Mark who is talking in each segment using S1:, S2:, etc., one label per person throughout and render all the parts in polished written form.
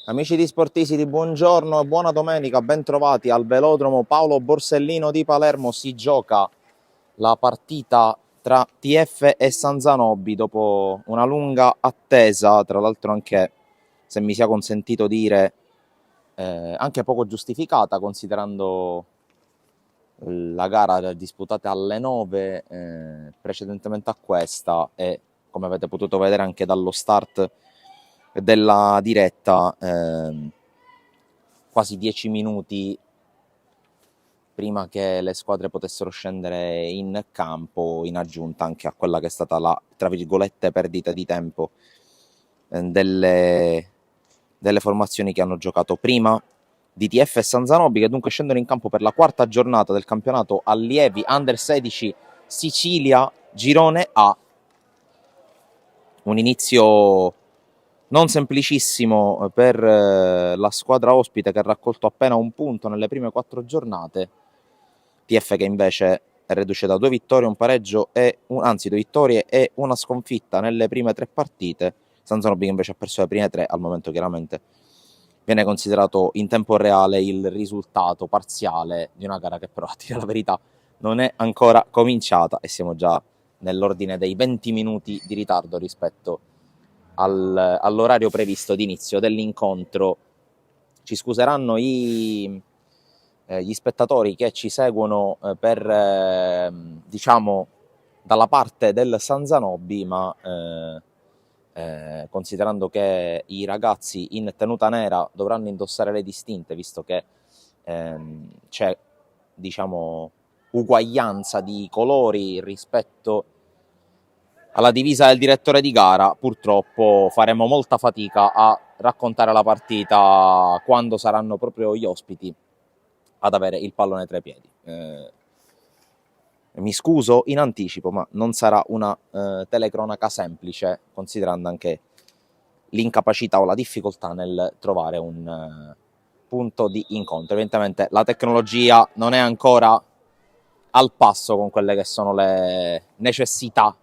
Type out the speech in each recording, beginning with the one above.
S1: Amici di Sportisiti, buongiorno e buona domenica, ben trovati al velodromo Paolo Borsellino di Palermo. Si gioca la partita tra TF e San Zanobi dopo una lunga attesa, tra l'altro anche, se mi sia consentito dire, anche poco giustificata, considerando la gara disputata alle 9 precedentemente a questa e, come avete potuto vedere anche dallo start della diretta, quasi 10 minuti prima che le squadre potessero scendere in campo, in aggiunta anche a quella che è stata la, tra virgolette, perdita di tempo delle formazioni che hanno giocato prima di TF e San Zanobi, che dunque scendono in campo per la quarta giornata del campionato allievi Under 16 Sicilia Girone A. Un inizio non semplicissimo per la squadra ospite, che ha raccolto appena un punto nelle prime 4 giornate. TF che invece è reduce da 2 vittorie, un pareggio anzi 2 vittorie e una sconfitta nelle prime 3 partite. San Zanobi che invece ha perso le prime 3. Al momento chiaramente viene considerato in tempo reale il risultato parziale di una gara che però, a dire la verità, non è ancora cominciata e siamo già nell'ordine dei 20 minuti di ritardo rispetto all'orario previsto di inizio dell'incontro. Ci scuseranno gli spettatori che ci seguono per diciamo dalla parte del San Zanobi, ma considerando che i ragazzi in tenuta nera dovranno indossare le distinte, visto che c'è, diciamo, uguaglianza di colori rispetto alla divisa del direttore di gara, purtroppo faremo molta fatica a raccontare la partita quando saranno proprio gli ospiti ad avere il pallone tra i piedi. Mi scuso in anticipo, ma non sarà una telecronaca semplice, considerando anche l'incapacità o la difficoltà nel trovare un punto di incontro. Evidentemente la tecnologia non è ancora al passo con quelle che sono le necessità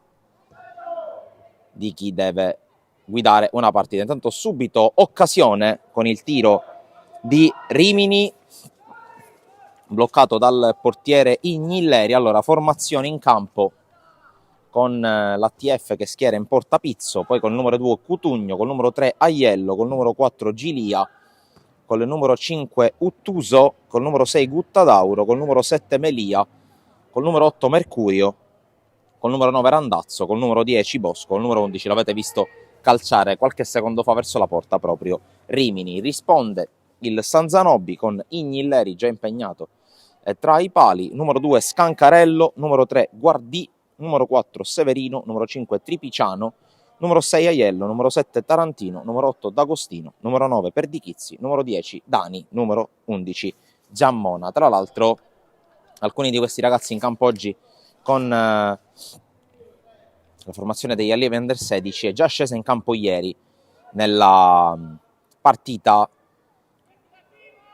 S1: di chi deve guidare una partita. Intanto subito occasione con il tiro di Rimini, bloccato dal portiere Ignilleri. Allora, formazione in campo con l'ATF che schiera in porta Pizzo, poi con il numero 2 Cutugno, col numero 3 Aiello, col numero 4 Gilia, con il numero 5 Uttuso, col numero 6 Guttadauro, col numero 7 Melia, col numero 8 Mercurio, col numero 9 Randazzo, col numero 10 Bosco, col numero 11 l'avete visto calciare qualche secondo fa verso la porta proprio Rimini. Risponde il San Zanobi con Ignilleri già impegnato tra i pali, numero 2 Scancarello, numero 3 Guardì, numero 4 Severino, numero 5 Tripiciano, numero 6 Aiello, numero 7 Tarantino, numero 8 D'Agostino, numero 9 Perdichizzi, numero 10 Dani, numero 11 Giammona. Tra l'altro alcuni di questi ragazzi in campo oggi con la formazione degli allievi Under 16 è già scesa in campo ieri nella partita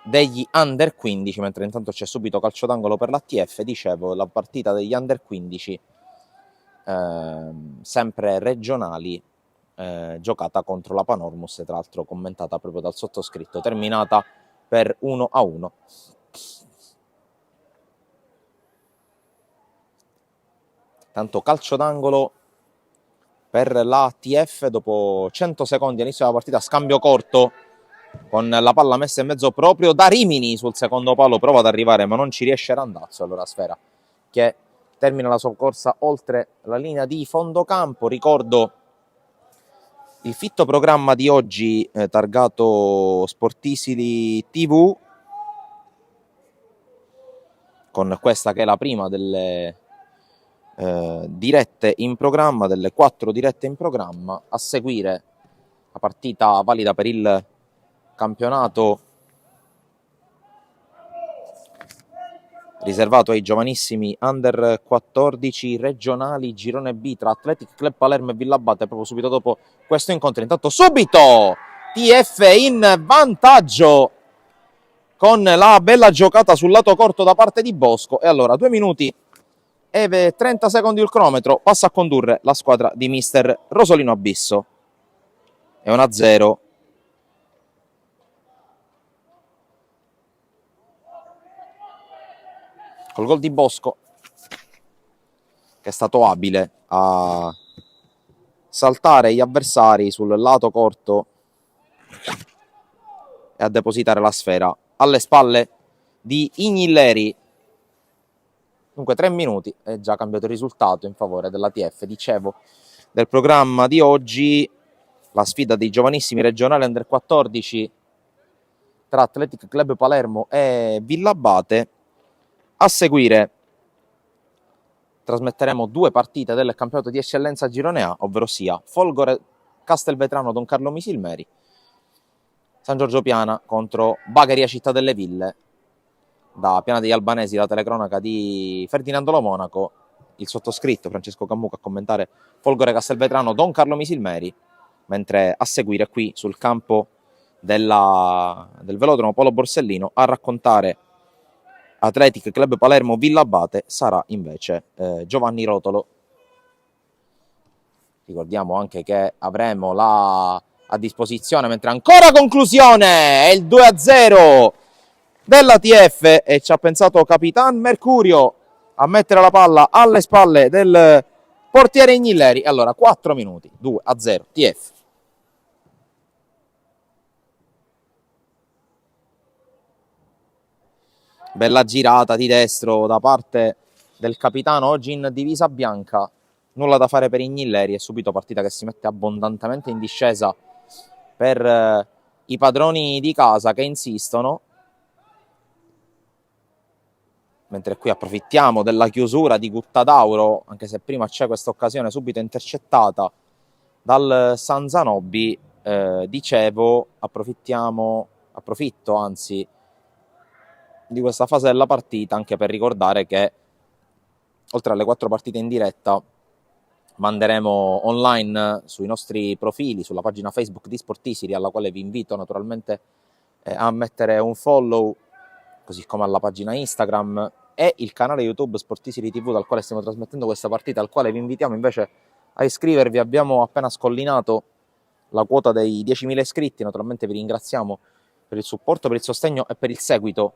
S1: degli Under 15, mentre intanto c'è subito calcio d'angolo per l'ATF. Dicevo, la partita degli Under 15 sempre regionali, giocata contro la Panormus, tra l'altro commentata proprio dal sottoscritto, terminata per 1-1. Tanto calcio d'angolo per l'ATF dopo 100 secondi all'inizio della partita, scambio corto con la palla messa in mezzo proprio da Rimini sul secondo palo, prova ad arrivare ma non ci riesce Randazzo. Allora Sfera che termina la sua corsa oltre la linea di fondo campo. Ricordo il fitto programma di oggi targato Sportisili TV, con questa che è la prima delle dirette in programma, delle 4 dirette in programma. A seguire la partita valida per il campionato riservato ai giovanissimi Under 14 regionali Girone B tra Athletic Club Palermo e Villabate, proprio subito dopo questo incontro. Intanto subito TF in vantaggio con la bella giocata sul lato corto da parte di Bosco. E allora 2 minuti e 30 secondi il cronometro, passa a condurre la squadra di mister Rosolino Abisso. È 1-0 col gol di Bosco, che è stato abile a saltare gli avversari sul lato corto e a depositare la sfera alle spalle di Ignilleri. Dunque 3 minuti è già cambiato il risultato in favore dell'ATF. Dicevo, del programma di oggi, la sfida dei giovanissimi regionali Under 14 tra Athletic Club Palermo e Villabate. A seguire trasmetteremo 2 partite del campionato di eccellenza Girone A, ovvero sia Folgore Castelvetrano Don Carlo Misilmeri, San Giorgio Piana contro Bagheria Città delle Ville. Da Piana degli Albanesi, la telecronaca di Ferdinando Lo Monaco, il sottoscritto Francesco Cammuca a commentare Folgore Castelvetrano Don Carlo Misilmeri, mentre a seguire qui sul campo del velodromo Polo Borsellino a raccontare Athletic Club Palermo Villabate sarà invece Giovanni Rotolo. Ricordiamo anche che avremo a disposizione, mentre ancora conclusione, è il 2-0 dell'ATF e ci ha pensato Capitan Mercurio a mettere la palla alle spalle del portiere Ignilleri. Allora 4 minuti, 2-0 TF. Bella girata di destro da parte del capitano, oggi in divisa bianca. Nulla da fare per Ignilleri, è subito partita che si mette abbondantemente in discesa per i padroni di casa che insistono. Mentre qui approfittiamo della chiusura di Guttadauro, anche se prima c'è questa occasione subito intercettata dal San Zanobi. Dicevo, approfitto anzi di questa fase della partita anche per ricordare che oltre alle 4 partite in diretta manderemo online sui nostri profili, sulla pagina Facebook di Sportisiri, alla quale vi invito naturalmente a mettere un follow, così come alla pagina Instagram e il canale YouTube Sportisiri TV dal quale stiamo trasmettendo questa partita, al quale vi invitiamo invece a iscrivervi. Abbiamo appena scollinato la quota dei 10.000 iscritti, naturalmente vi ringraziamo per il supporto, per il sostegno e per il seguito.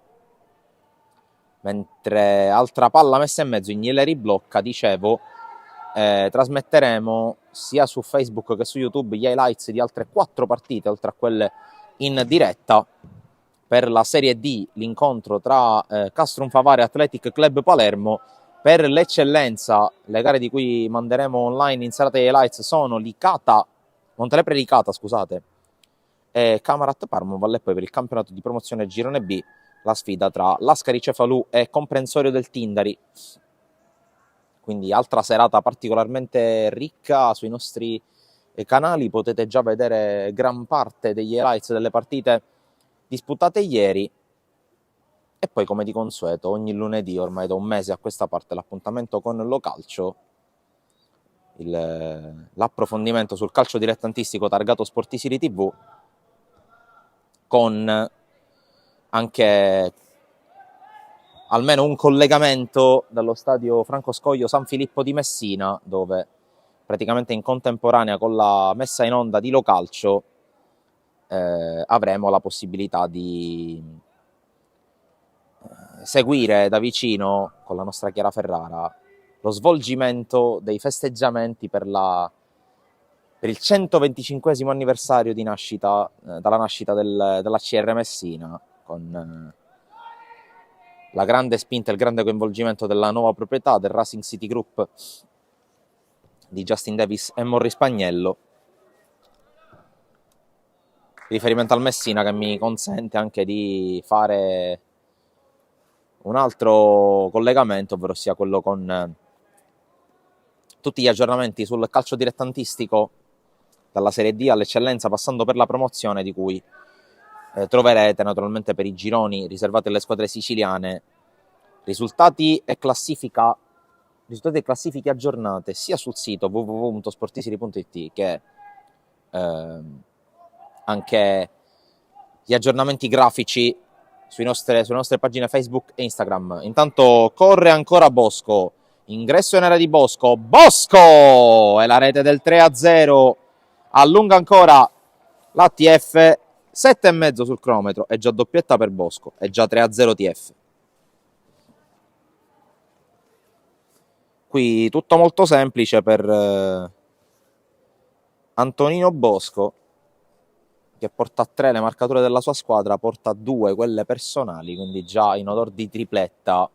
S1: Mentre altra palla messa in mezzo, Ignilleri blocca, dicevo, trasmetteremo sia su Facebook che su YouTube gli highlights di altre 4 partite, oltre a quelle in diretta, per la Serie D, l'incontro tra Castrum Favare e Athletic Club Palermo. Per l'eccellenza, le gare di cui manderemo online in serata di highlights sono Montelepre Licata, scusate, e Camarat Parma Valle. Poi per il campionato di promozione Girone B, la sfida tra Lascari Cefalù e Comprensorio del Tindari. Quindi altra serata particolarmente ricca sui nostri canali. Potete già vedere gran parte degli highlights delle partite disputate ieri. E poi, come di consueto, ogni lunedì, ormai da un mese a questa parte, l'appuntamento con Lo Calcio, l'approfondimento sul calcio dilettantistico targato Sportisiri TV, con anche almeno un collegamento dallo stadio Franco Scoglio San Filippo di Messina, dove praticamente in contemporanea con la messa in onda di Lo Calcio avremo la possibilità di seguire da vicino con la nostra Chiara Ferrara lo svolgimento dei festeggiamenti per il 125esimo anniversario di nascita, dalla nascita della CR Messina, con la grande spinta e il grande coinvolgimento della nuova proprietà del Racing City Group di Justin Davis e Morris Pagnello. Riferimento al Messina, che mi consente anche di fare un altro collegamento, ovvero sia quello con tutti gli aggiornamenti sul calcio dilettantistico dalla Serie D all'eccellenza, passando per la promozione, di cui troverete naturalmente per i gironi riservati alle squadre siciliane risultati e classifiche aggiornate sia sul sito www.sportisiri.it che anche gli aggiornamenti grafici sulle nostre pagine Facebook e Instagram. Intanto corre ancora Bosco, ingresso in area di Bosco, e la rete del 3-0, allunga ancora l'ATF, 7,5 sul cronometro, è già doppietta per Bosco, è già 3-0 TF. Qui tutto molto semplice per Antonino Bosco, che porta a 3 le marcature della sua squadra, porta a 2 quelle personali, quindi già in odor di tripletta,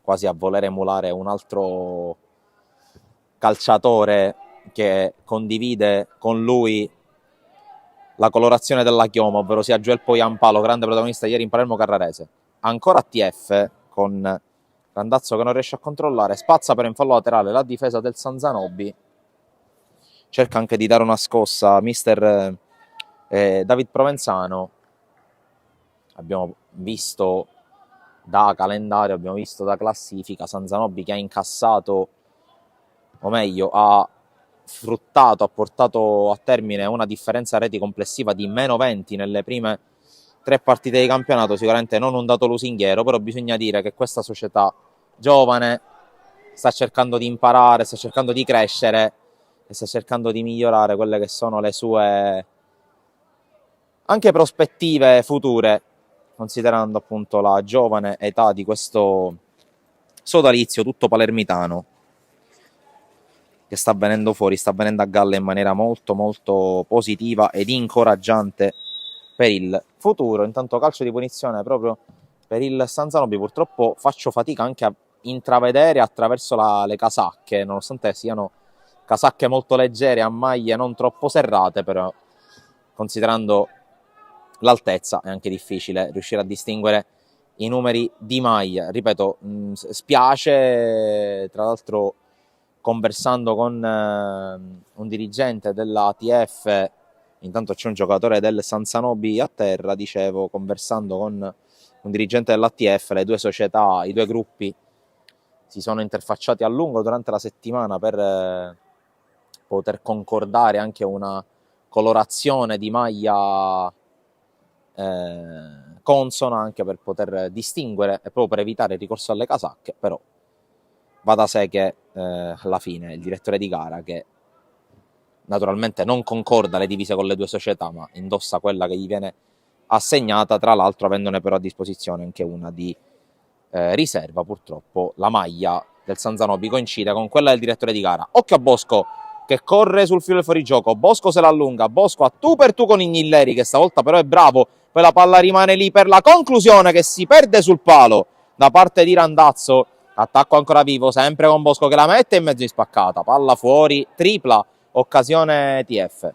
S1: quasi a voler emulare un altro calciatore che condivide con lui la colorazione della chioma, ovvero sia Joel Poyampalo, grande protagonista ieri in Palermo Carrarese. Ancora TF con Randazzo che non riesce a controllare, spazza però in fallo laterale la difesa del Sanzanobi, cerca anche di dare una scossa mister David Provenzano. Abbiamo visto da calendario, abbiamo visto da classifica Sanzanobi che ha incassato, o meglio ha fruttato, ha portato a termine una differenza reti complessiva di meno 20 nelle prime 3 partite di campionato. Sicuramente non un dato lusinghiero, però bisogna dire che questa società giovane sta cercando di imparare, sta cercando di crescere e sta cercando di migliorare quelle che sono le sue anche prospettive future, considerando appunto la giovane età di questo sodalizio tutto palermitano che sta venendo fuori, sta venendo a galla in maniera molto molto positiva ed incoraggiante per il futuro. Intanto calcio di punizione proprio per il Sanzanobi. Purtroppo faccio fatica anche a intravedere attraverso le casacche, nonostante siano casacche molto leggere, a maglie non troppo serrate, però considerando l'altezza è anche difficile riuscire a distinguere i numeri di maglia. Ripeto, spiace, tra l'altro conversando con un dirigente dell'ATF, intanto c'è un giocatore del Sanzanobi a terra, dicevo, conversando con un dirigente dell'ATF, le due società, i due gruppi si sono interfacciati a lungo durante la settimana per poter concordare anche una colorazione di maglia consona, anche per poter distinguere e proprio per evitare il ricorso alle casacche. Però va da sé che alla fine il direttore di gara, che naturalmente non concorda le divise con le due società ma indossa quella che gli viene assegnata, tra l'altro avendone però a disposizione anche una di riserva, purtroppo la maglia del Sanzanobi coincide con quella del direttore di gara. Occhio a Bosco che corre sul filo del fuorigioco, Bosco se la allunga, Bosco a tu per tu con Ignilleri che stavolta però è bravo, poi la palla rimane lì per la conclusione che si perde sul palo da parte di Randazzo. Attacco ancora vivo, sempre con Bosco che la mette in mezzo in spaccata, palla fuori, tripla occasione TF.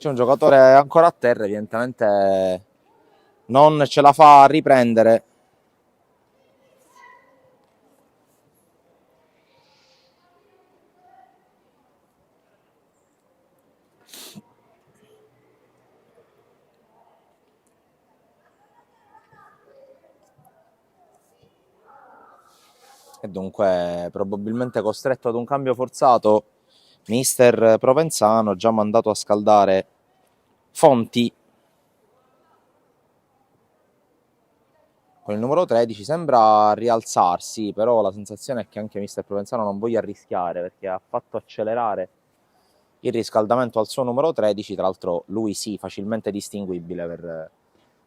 S1: C'è un giocatore ancora a terra, evidentemente non ce la fa a riprendere. E dunque probabilmente costretto ad un cambio forzato, mister Provenzano già mandato a scaldare Fonti con il numero 13. Sembra rialzarsi, però la sensazione è che anche mister Provenzano non voglia rischiare, perché ha fatto accelerare il riscaldamento al suo numero 13, tra l'altro lui sì, facilmente distinguibile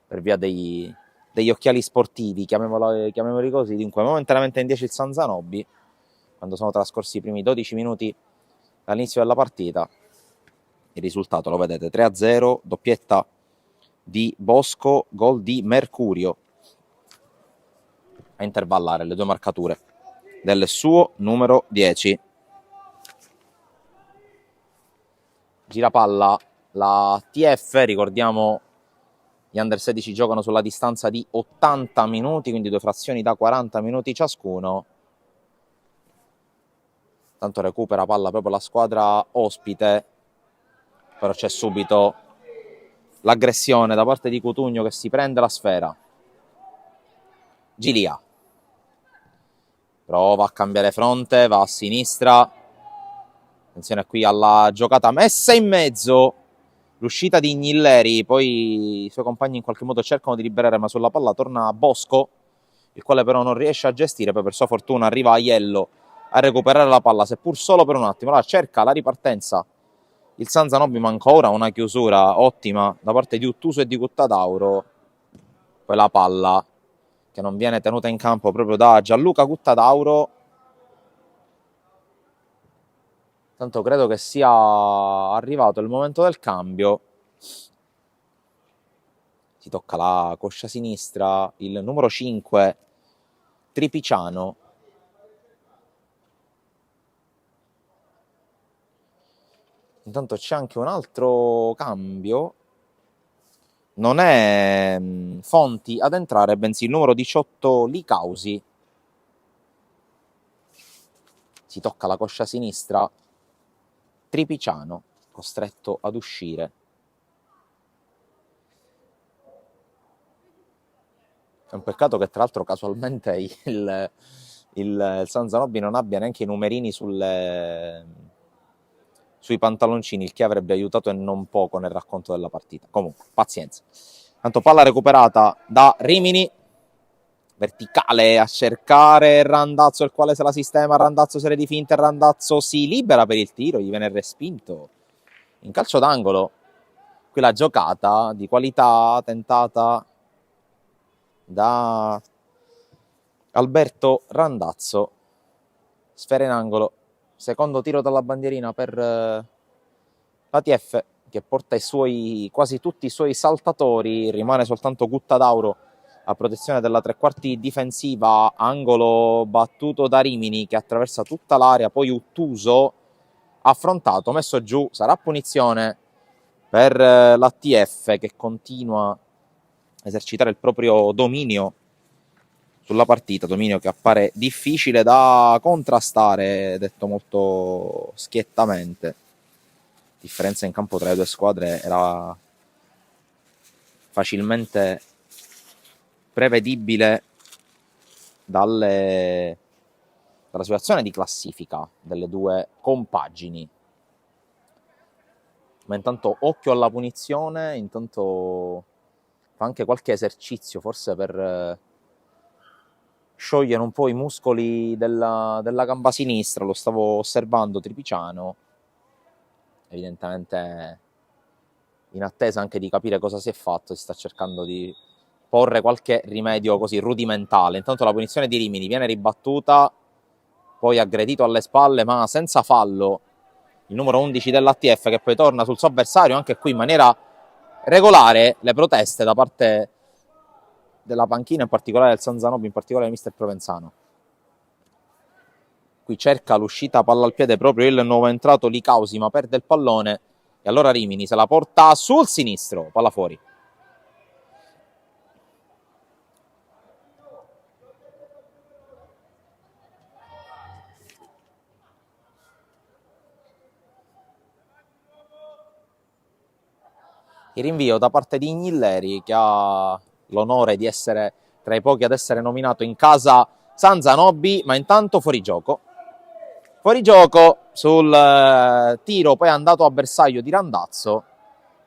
S1: per via degli occhiali sportivi, chiamiamoli così. Dunque momentaneamente in 10 il Sanzanobi, quando sono trascorsi i primi 12 minuti dall'inizio della partita. Il risultato lo vedete, 3-0, doppietta di Bosco, gol di Mercurio a intervallare le due marcature del suo numero 10. Girapalla la TF, ricordiamo gli under 16 giocano sulla distanza di 80 minuti, quindi due frazioni da 40 minuti ciascuno. Tanto recupera palla proprio la squadra ospite, però c'è subito l'aggressione da parte di Cutugno che si prende la sfera. Gilia prova a cambiare fronte, va a sinistra, attenzione qui alla giocata messa in mezzo, l'uscita di Gnilleri, poi i suoi compagni in qualche modo cercano di liberare, ma sulla palla torna Bosco, il quale però non riesce a gestire, poi per sua fortuna arriva Aiello a recuperare la palla, seppur solo per un attimo. Allora cerca la ripartenza il San Zanobi, ma ancora una chiusura ottima da parte di Uttuso e di Guttadauro. Poi la palla che non viene tenuta in campo proprio da Gianluca Guttadauro. Tanto credo che sia arrivato il momento del cambio. Si tocca la coscia sinistra, il numero 5 Tripiciano. Intanto c'è anche un altro cambio. Non è Fonti ad entrare, bensì il numero 18 Licausi. Si tocca la coscia sinistra, Tripiciano, costretto ad uscire. È un peccato che tra l'altro casualmente il San Zanobi non abbia neanche i numerini sui pantaloncini, il che avrebbe aiutato e non poco nel racconto della partita. Comunque, pazienza. Tanto palla recuperata da Rimini, verticale a cercare Randazzo, il quale se la sistema, Randazzo serie di finte, Randazzo si libera per il tiro, gli viene respinto in calcio d'angolo. Qui la giocata di qualità tentata da Alberto Randazzo, sfera in angolo, secondo tiro dalla bandierina per l'ATF, che porta quasi tutti i suoi saltatori, rimane soltanto Guttadauro a protezione della tre quarti difensiva, angolo battuto da Rimini che attraversa tutta l'area, poi Uttuso affrontato, messo giù, sarà punizione per l'ATF che continua a esercitare il proprio dominio sulla partita, dominio che appare difficile da contrastare, detto molto schiettamente. La differenza in campo tra le due squadre era facilmente prevedibile dalla situazione di classifica delle due compagini. Ma intanto occhio alla punizione, intanto fa anche qualche esercizio forse per sciogliere un po' i muscoli della gamba sinistra, lo stavo osservando Tripiciano, evidentemente in attesa anche di capire cosa si è fatto, si sta cercando di porre qualche rimedio così rudimentale. Intanto la punizione di Rimini viene ribattuta, poi aggredito alle spalle ma senza fallo il numero 11 dell'ATF, che poi torna sul suo avversario, anche qui in maniera regolare le proteste da parte della panchina, in particolare del San Zanobi, in particolare mister Provenzano. Qui cerca l'uscita palla al piede proprio il nuovo entrato Licausi, ma perde il pallone e allora Rimini se la porta sul sinistro, palla fuori. Il rinvio da parte di Gnilleri, che ha l'onore di essere tra i pochi ad essere nominato in casa San Zanobi, ma intanto fuori gioco. Fuori gioco sul tiro poi andato a bersaglio di Randazzo,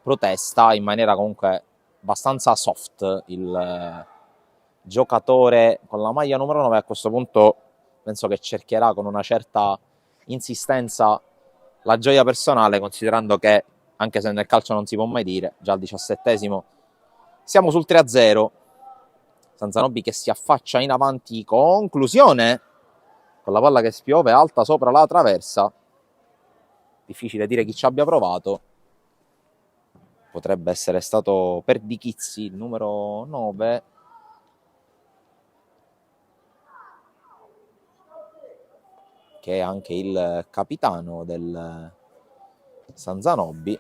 S1: protesta in maniera comunque abbastanza soft il giocatore con la maglia numero 9. A questo punto penso che cercherà con una certa insistenza la gioia personale, considerando che, anche se nel calcio non si può mai dire, già al 17esimo siamo sul 3-0. San Zanobi che si affaccia in avanti, conclusione con la palla che spiove alta sopra la traversa. Difficile dire chi ci abbia provato, potrebbe essere stato Perdichizzi, il numero 9, che è anche il capitano del San Zanobi.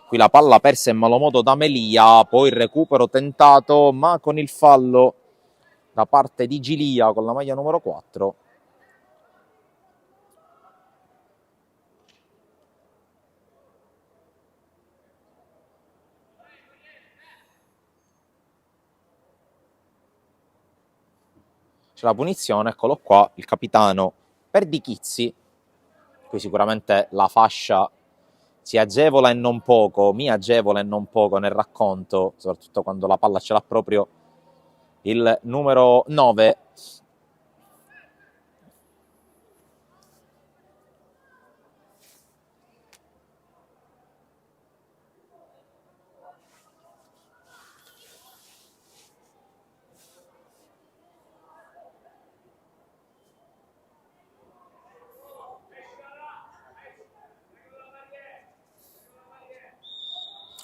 S1: Qui la palla persa in malo modo da Melia, poi il recupero tentato, ma con il fallo da parte di Gilia con la maglia numero 4. C'è la punizione, eccolo qua, il capitano Perdichizzi. Qui sicuramente la fascia si agevola e non poco, mi agevola e non poco nel racconto, soprattutto quando la palla ce l'ha proprio il numero 9.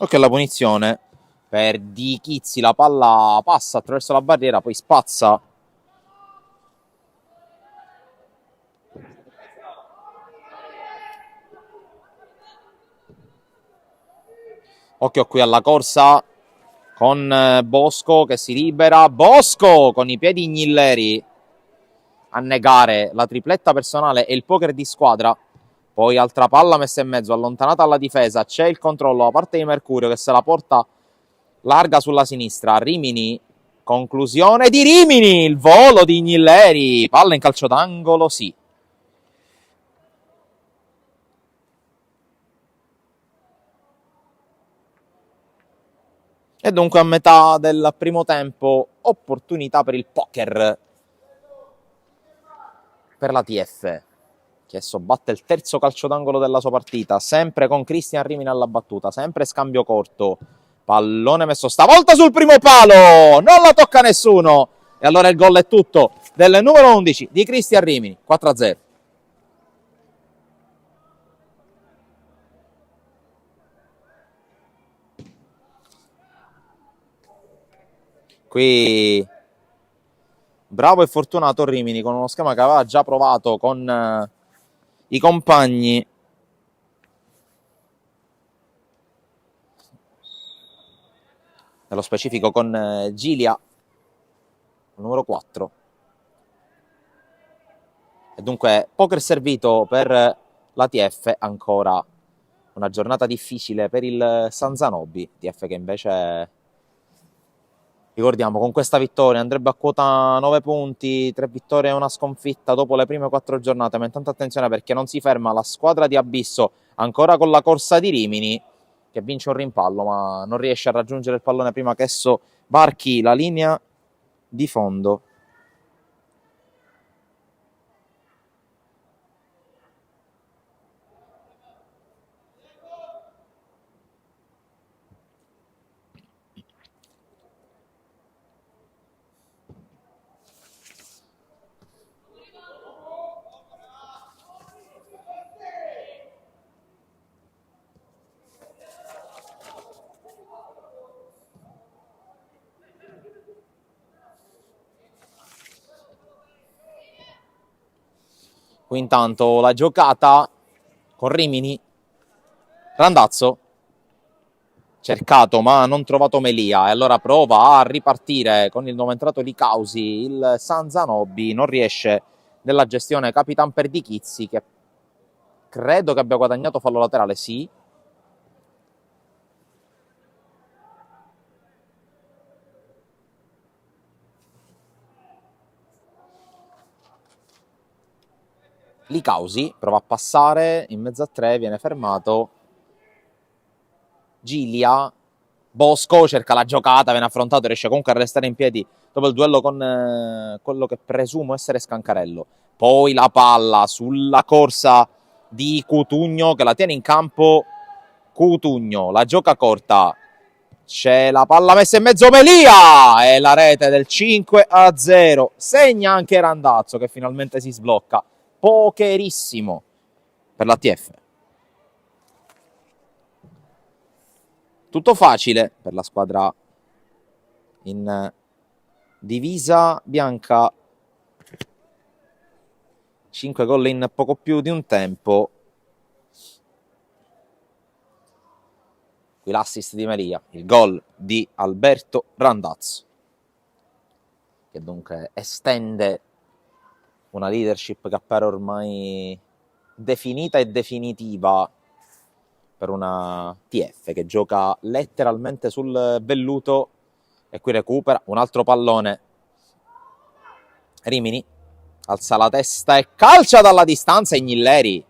S1: Ok, la punizione per Di Chizzi, la palla passa attraverso la barriera, poi spazza. Occhio qui alla corsa con Bosco che si libera. Bosco con i piedi ignilleri a negare la tripletta personale e il poker di squadra. Poi altra palla messa in mezzo, allontanata alla difesa. C'è il controllo da parte di Mercurio che se la porta larga sulla sinistra. Rimini, conclusione di Rimini, il volo di Ignilleri. Palla in calcio d'angolo, sì. E dunque a metà del primo tempo, opportunità per il poker per la TF, che adesso batte il terzo calcio d'angolo della sua partita, sempre con Cristian Rimini alla battuta, sempre scambio corto, pallone messo stavolta sul primo palo, non la tocca nessuno, e allora il gol è tutto del numero 11 di Cristian Rimini, 4-0. Qui bravo e fortunato Rimini con uno schema che aveva già provato con i compagni. Nello specifico con Gilia, numero 4. E dunque poker servito per l'ATF, ancora una giornata difficile per il Sanzanobi, TF che invece, ricordiamo, con questa vittoria andrebbe a quota 9 punti, 3 vittorie e una sconfitta dopo le prime 4 giornate, ma intanto attenzione perché non si ferma la squadra di Abisso, ancora con la corsa di Rimini, che vince un rimpallo ma non riesce a raggiungere il pallone prima che esso varchi la linea di fondo. Qui intanto la giocata con Rimini, Randazzo cercato ma non trovato Melia e allora prova a ripartire con il nuovo entrato di Causi, il Sanzanobi non riesce nella gestione Capitan Perdichizzi che credo che abbia guadagnato fallo laterale, sì. Li Causi prova a passare in mezzo a tre, viene fermato. Gilia, Bosco cerca la giocata, viene affrontato, riesce comunque a restare in piedi dopo il duello con quello che presumo essere Scancarello. Poi la palla sulla corsa di Cutugno che la tiene in campo. Cutugno la gioca corta, c'è la palla messa in mezzo, Melia e la rete del 5-0. Segna anche Randazzo che finalmente si sblocca. Pokerissimo per la TF. Tutto facile per la squadra in divisa bianca. 5 gol in poco più di un tempo. Qui l'assist di Melia, il gol di Alberto Randazzo, che dunque estende una leadership che appare ormai definita e definitiva per una TF che gioca letteralmente sul velluto. E qui recupera un altro pallone Rimini alza la testa e calcia dalla distanza. Ignilleri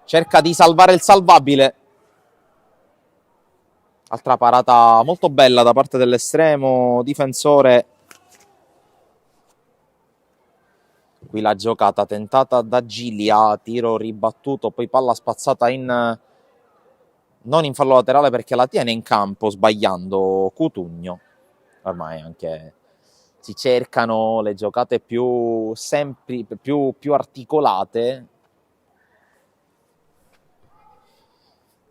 S1: cerca di salvare il salvabile. Altra parata molto bella da parte dell'estremo difensore. Qui la giocata tentata da Gilia, tiro ribattuto, poi palla spazzata non in fallo laterale perché la tiene in campo sbagliando Cutugno. Ormai anche si cercano le giocate più articolate.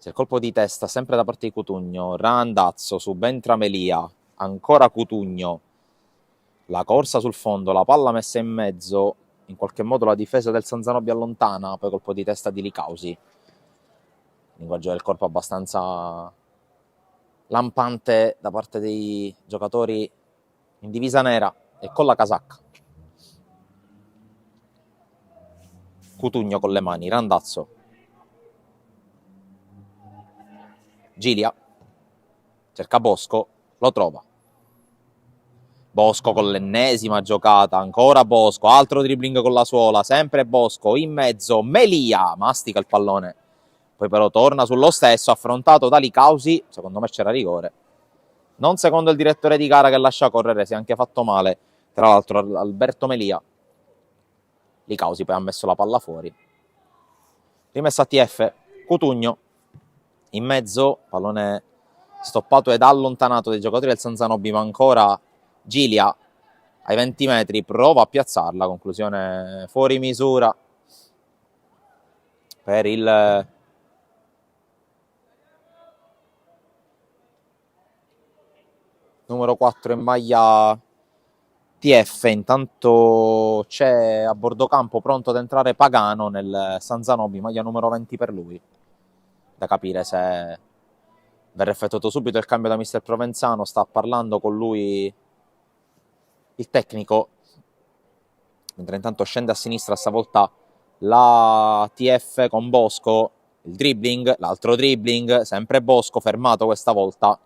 S1: C'è il colpo di testa sempre da parte di Cutugno. Randazzo, subentra Melia, ancora Cutugno. La corsa sul fondo, la palla messa in mezzo. In qualche modo la difesa del San Zanobi allontana, poi colpo di testa di Licausi. Linguaggio del corpo abbastanza lampante da parte dei giocatori in divisa nera e con la casacca. Cutugno con le mani, Randazzo. Gilia cerca Bosco, lo trova. Bosco con l'ennesima giocata, ancora Bosco, altro dribbling con la suola, sempre Bosco, in mezzo, Melia, mastica il pallone. Poi però torna sullo stesso, affrontato da Licausi, secondo me c'era rigore. Non secondo il direttore di gara che lascia correre, si è anche fatto male, tra l'altro Alberto Melia. Licausi poi ha messo la palla fuori. Rimessa a TF, Cutugno, in mezzo, pallone stoppato ed allontanato dai giocatori del San Zanobi, ma ancora Gilia ai 20 metri prova a piazzarla, conclusione fuori misura per il numero 4 in maglia TF. Intanto c'è a bordo campo pronto ad entrare Pagano nel San Zanobi, maglia numero 20 per lui, da capire se verrà effettuato subito il cambio da mister Provenzano. Sta parlando con lui il tecnico, mentre intanto scende a sinistra stavolta la TF con Bosco, il dribbling, l'altro dribbling, sempre Bosco, fermato questa volta.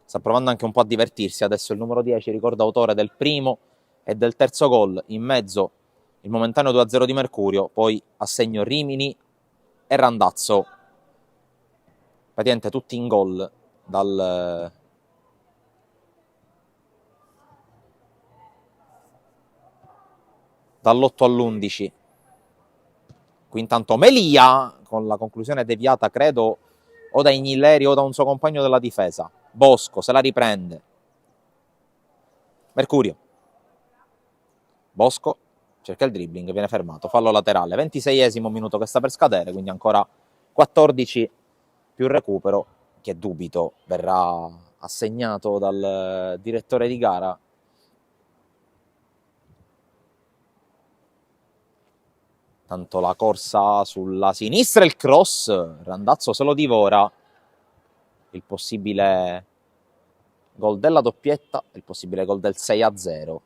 S1: Sta provando anche un po' a divertirsi adesso il numero 10, ricorda autore del primo e del terzo gol. In mezzo il momentaneo 2-0 di Mercurio, poi a segno Rimini e Randazzo, praticamente tutti in gol dall'8 all'11. Qui intanto Melia con la conclusione deviata, credo, o da Ignilleri o da un suo compagno della difesa. Bosco se la riprende. Mercurio. Bosco cerca il dribbling, viene fermato. Fallo laterale. 26esimo minuto che sta per scadere, quindi ancora 14 più recupero, che dubito verrà assegnato dal direttore di gara. Tanto la corsa sulla sinistra e il cross, Randazzo se lo divora. Il possibile gol della doppietta, il possibile gol del 6-0.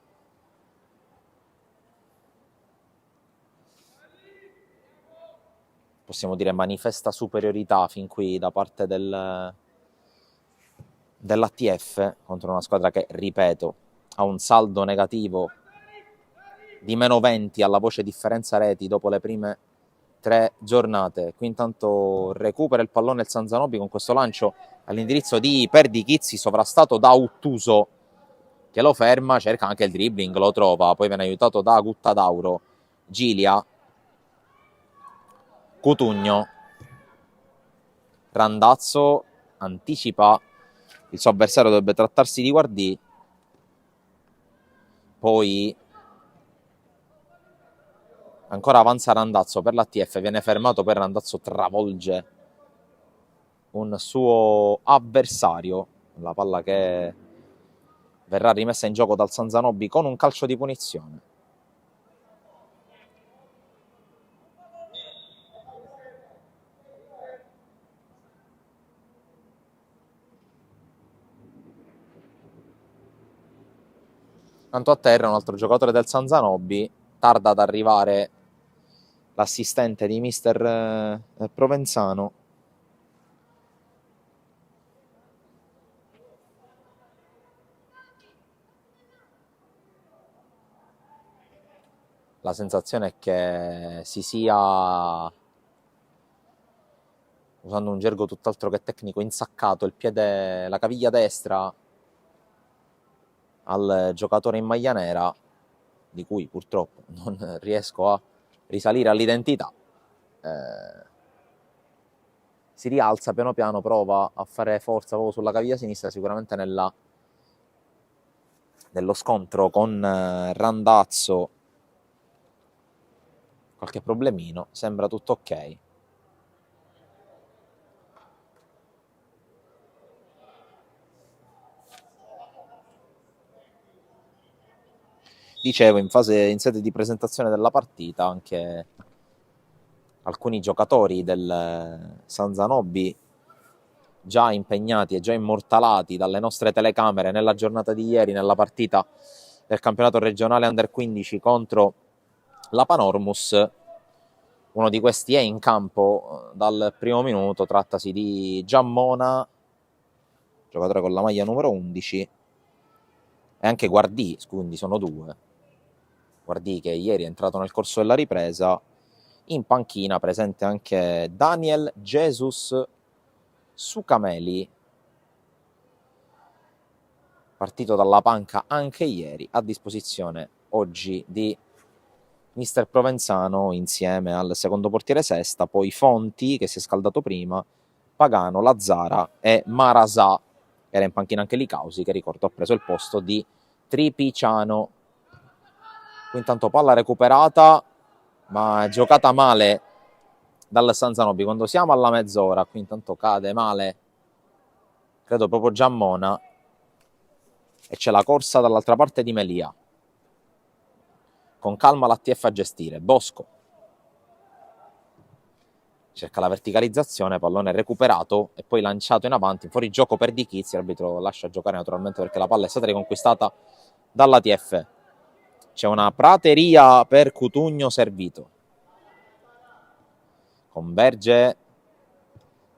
S1: Possiamo dire manifesta superiorità fin qui da parte dell'ATF contro una squadra che, ripeto, ha un saldo negativo di meno 20 alla voce differenza reti dopo le prime 3 giornate. Qui intanto recupera il pallone il San Zanobi con questo lancio all'indirizzo di Perdichizzi, sovrastato da Uttuso, che lo ferma, cerca anche il dribbling, lo trova, poi viene aiutato da Guttadauro. Gilia, Cutugno, Randazzo anticipa il suo avversario, dovrebbe trattarsi di Guardì, poi ancora avanza Randazzo per l'ATF, viene fermato, poi Randazzo travolge un suo avversario, la palla che verrà rimessa in gioco dal San Zanobi con un calcio di punizione. Tanto a terra un altro giocatore del San Zanobi, tarda ad arrivare l'assistente di mister Provenzano. la sensazione è che si sia, usando un gergo tutt'altro che tecnico, insaccato il piede, la caviglia destra al giocatore in maglia nera, di cui purtroppo non riesco a risalire all'identità. Si rialza piano piano, prova a fare forza proprio sulla caviglia sinistra, sicuramente nello scontro con Randazzo qualche problemino, sembra tutto ok. Dicevo, in sede di presentazione della partita, anche alcuni giocatori del San Zanobi già impegnati e già immortalati dalle nostre telecamere nella giornata di ieri, nella partita del campionato regionale Under 15 contro la Panormus. Uno di questi è in campo dal primo minuto, trattasi di Giammona, giocatore con la maglia numero 11, e anche Guardì, quindi sono due. Guardì che ieri è entrato nel corso della ripresa. In panchina presente anche Daniel Jesus Sucameli, partito dalla panca anche ieri, a disposizione oggi di mister Provenzano insieme al secondo portiere Sesta, poi Fonti che si è scaldato prima, Pagano, Lazzara e Marasà. Era in panchina anche Licausi, che ricordo ha preso il posto di Tripiciano. Qui intanto palla recuperata, ma giocata male dal San Zanobi. Quando siamo alla mezz'ora, qui intanto cade male, credo proprio Giammona, e c'è la corsa dall'altra parte di Melia. Con calma l'ATF a gestire. Bosco cerca la verticalizzazione, pallone recuperato e poi lanciato in avanti, fuori gioco per Di Chizzi. L'arbitro lascia giocare naturalmente perché la palla è stata riconquistata dall'ATF. C'è una prateria per Cutugno servito. Converge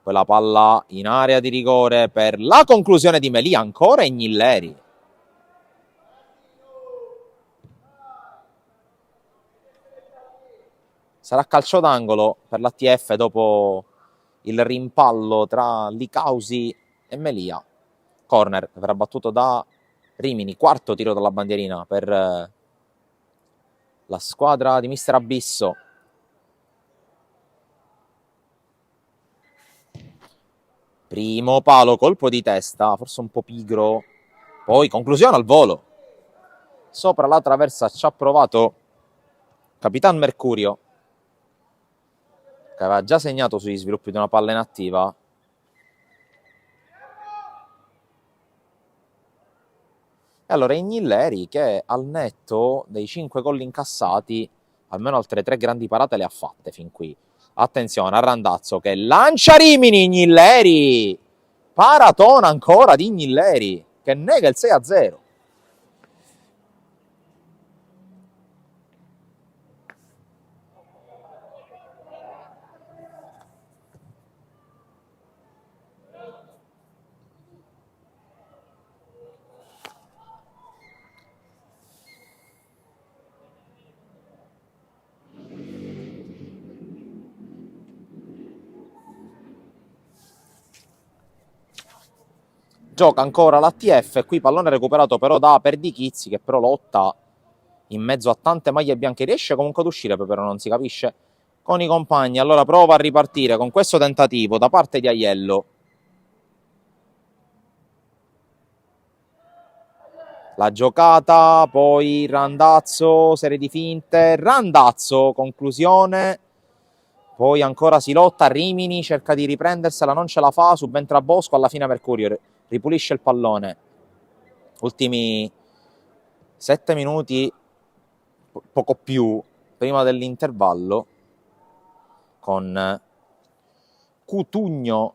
S1: poi la palla in area di rigore per la conclusione di Melia, ancora Ignilleri. Sarà calcio d'angolo per l'ATF dopo il rimpallo tra Licausi e Melia. Corner verrà battuto da Rimini, quarto tiro dalla bandierina per la squadra di mister Abisso. Primo palo, colpo di testa, forse un po' pigro, poi conclusione al volo. Sopra la traversa ci ha provato Capitan Mercurio, che aveva già segnato sugli sviluppi di una palla inattiva. E allora Ignilleri, che al netto dei 5 gol incassati, almeno altre 3 grandi parate le ha fatte fin qui. Attenzione a Randazzo che lancia Rimini. Ignilleri, paratona ancora di Ignilleri, che nega il 6-0. Gioca ancora l'ATF, qui pallone recuperato però da Perdichizzi, che però lotta in mezzo a tante maglie bianche, riesce comunque ad uscire, però non si capisce con i compagni. Allora prova a ripartire con questo tentativo da parte di Aiello. La giocata, poi Randazzo, serie di finte, Randazzo, conclusione, poi ancora si lotta, Rimini cerca di riprendersela, non ce la fa, subentra Bosco, alla fine Mercurio ripulisce il pallone. Ultimi 7 minuti, poco più, prima dell'intervallo, con Cutugno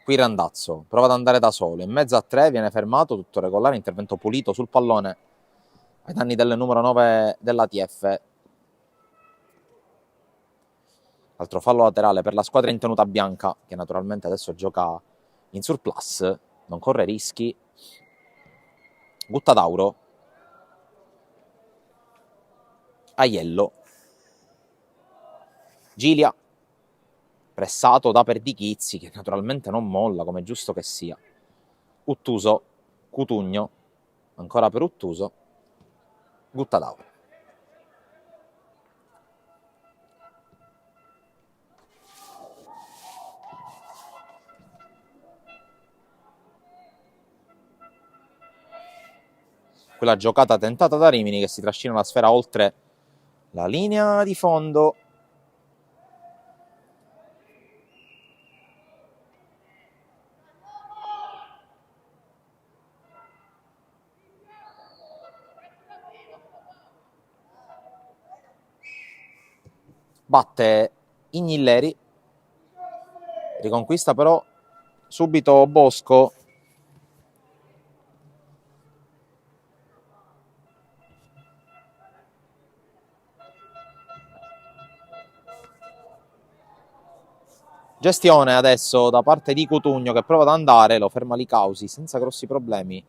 S1: qui Randazzo prova ad andare da solo, in mezzo a 3 viene fermato, tutto regolare, intervento pulito sul pallone ai danni del numero 9 dell'ATF. Altro fallo laterale per la squadra in tenuta bianca, che naturalmente adesso gioca in surplus, non corre rischi. Guttadauro. Aiello. Gilia. Pressato da Perdichizzi, che naturalmente non molla, come è giusto che sia. Uttuso. Cutugno. Ancora per Uttuso. Guttadauro. Quella giocata tentata da Rimini che si trascina la sfera oltre la linea di fondo. Batte Ignilleri. Riconquista però subito Bosco. Gestione adesso da parte di Cutugno che prova ad andare, lo ferma Licausi senza grossi problemi.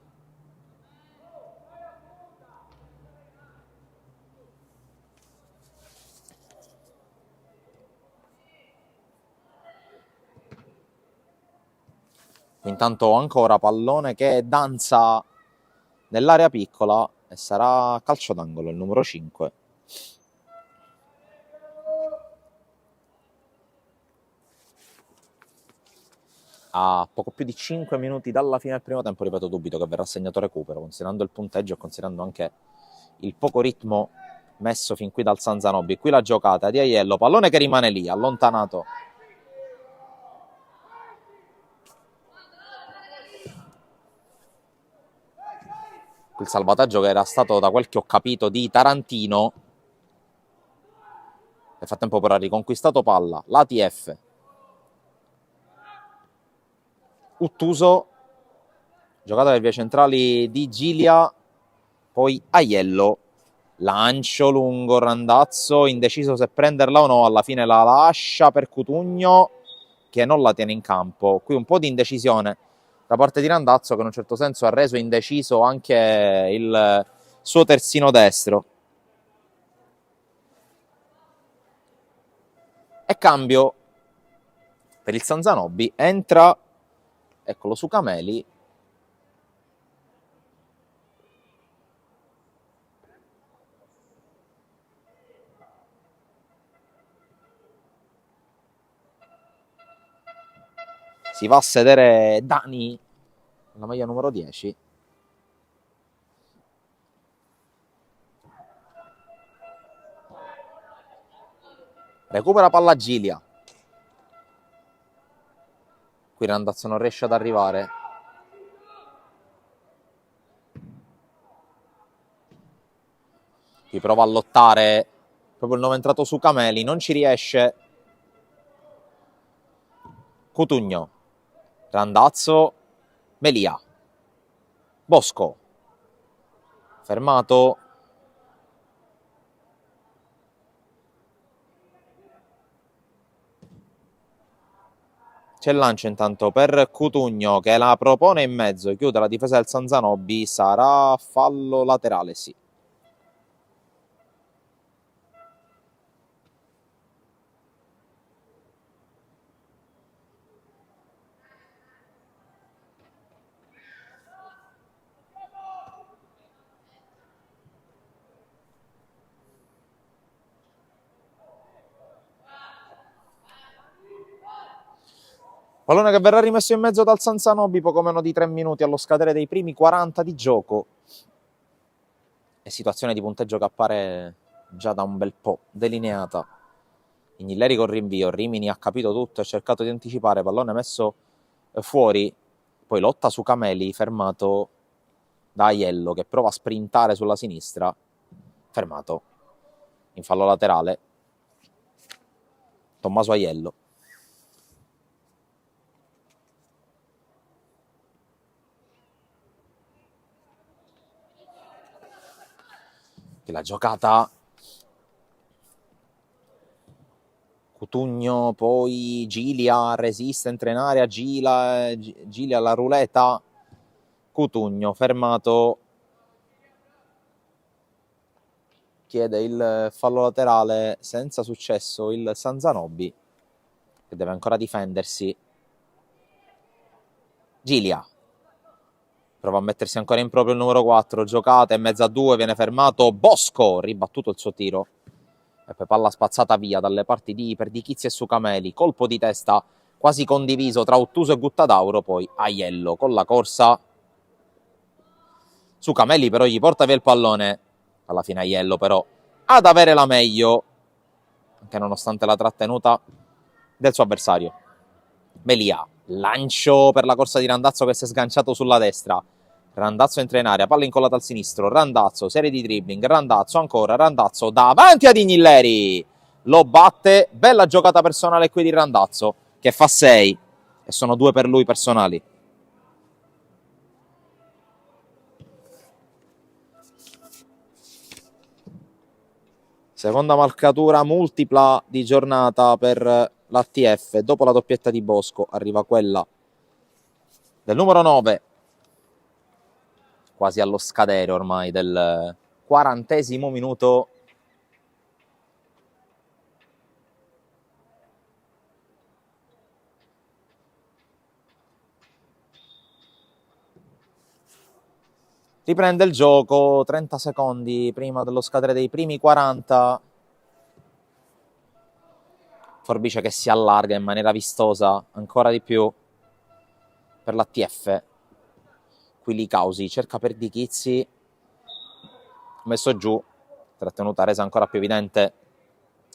S1: Intanto ancora pallone che danza nell'area piccola e sarà calcio d'angolo il numero 5. A poco più di 5 minuti dalla fine del primo tempo, ripeto, dubito che verrà segnato recupero, considerando il punteggio e considerando anche il poco ritmo messo fin qui dal San Zanobi. Qui la giocata di Aiello, pallone che rimane lì, allontanato. Il salvataggio che era stato, da quel che ho capito, di Tarantino. Nel frattempo però ha riconquistato palla, l'ATF. Uttuso, giocata per vie centrali di Gilia, poi Aiello, lancio lungo, Randazzo, indeciso se prenderla o no, alla fine la lascia per Cutugno, che non la tiene in campo. Qui un po' di indecisione da parte di Randazzo, che in un certo senso ha reso indeciso anche il suo terzino destro. E cambio per il San Zanobi, entra, eccolo su Cameli, si va a sedere Dani, la maglia numero 10. Recupera palla Gilia. Qui Randazzo non riesce ad arrivare. Qui prova a lottare proprio il nuovo entrato su Cameli, non ci riesce. Cutugno. Randazzo. Melia. Bosco. Fermato. C'è il lancio intanto per Cutugno che la propone in mezzo, chiude la difesa del San Zanobi, sarà fallo laterale, sì. Pallone che verrà rimesso in mezzo dal San Zanobi poco meno di 3 minuti allo scadere dei primi 40 di gioco. E situazione di punteggio che appare già da un bel po' delineata. Ignilleri con rinvio, Rimini ha capito tutto e ha cercato di anticipare, pallone messo fuori, poi lotta su Cameli, fermato da Aiello che prova a sprintare sulla sinistra, fermato in fallo laterale Tommaso Aiello. Che la giocata Cutugno, poi Gilia, resiste, entra in area, Gilia la ruleta, Cutugno fermato, chiede il fallo laterale senza successo il Sanzanobi, che deve ancora difendersi. Gilia prova a mettersi ancora in proprio il numero 4, giocata in mezzo a 2, viene fermato Bosco, ribattuto il suo tiro e poi palla spazzata via dalle parti di Perdichizzi e Sucameli, colpo di testa quasi condiviso tra Ottuso e Guttadauro, poi Aiello con la corsa, Sucameli però gli porta via il pallone, alla fine Aiello però ad avere la meglio, anche nonostante la trattenuta del suo avversario. Melia, lancio per la corsa di Randazzo che si è sganciato sulla destra, Randazzo entra in area, palla incollata al sinistro, Randazzo, serie di dribbling, Randazzo ancora, Randazzo davanti ad Ignilleri, lo batte, bella giocata personale qui di Randazzo, che fa 6, e sono 2 per lui personali. Seconda marcatura multipla di giornata per l'ATF, dopo la doppietta di Bosco arriva quella del numero 9, quasi allo scadere ormai del 40° minuto. Riprende il gioco 30 secondi prima dello scadere dei primi 40. Forbice che si allarga in maniera vistosa ancora di più per l'ATF. Qui Licausi cerca Perdichizzi, messo giù, trattenuta resa ancora più evidente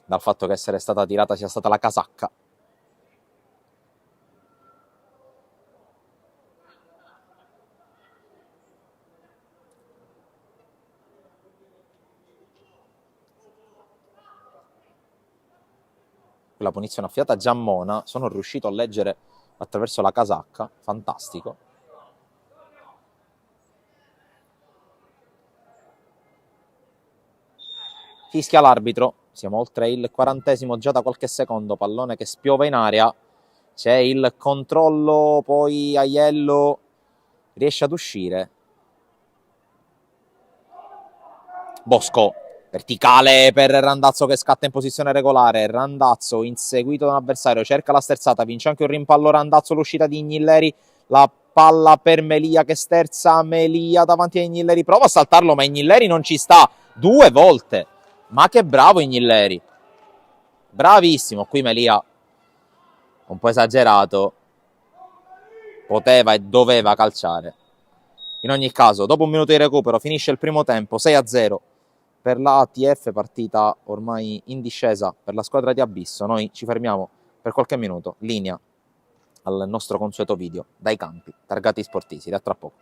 S1: dal fatto che essere stata tirata sia stata la casacca. La punizione affiata a Giammona, sono riuscito a leggere attraverso la casacca, fantastico. Fischia l'arbitro, siamo oltre il 40°, già da qualche secondo, pallone che spiova in area, c'è il controllo, poi Aiello riesce ad uscire. Bosco, verticale per Randazzo che scatta in posizione regolare, Randazzo inseguito da un avversario, cerca la sterzata, vince anche un rimpallo Randazzo, l'uscita di Ignilleri, la palla per Melia che sterza, Melia davanti a Ignilleri, prova a saltarlo ma Ignilleri non ci sta, 2 volte, ma che bravo Ignilleri, bravissimo, qui Melia un po' esagerato, poteva e doveva calciare. In ogni caso, dopo un minuto di recupero finisce il primo tempo, 6-0 per la ATF, partita ormai in discesa per la squadra di Abisso. Noi ci fermiamo per qualche minuto, linea al nostro consueto video dai campi targati Sportisi. Da tra poco.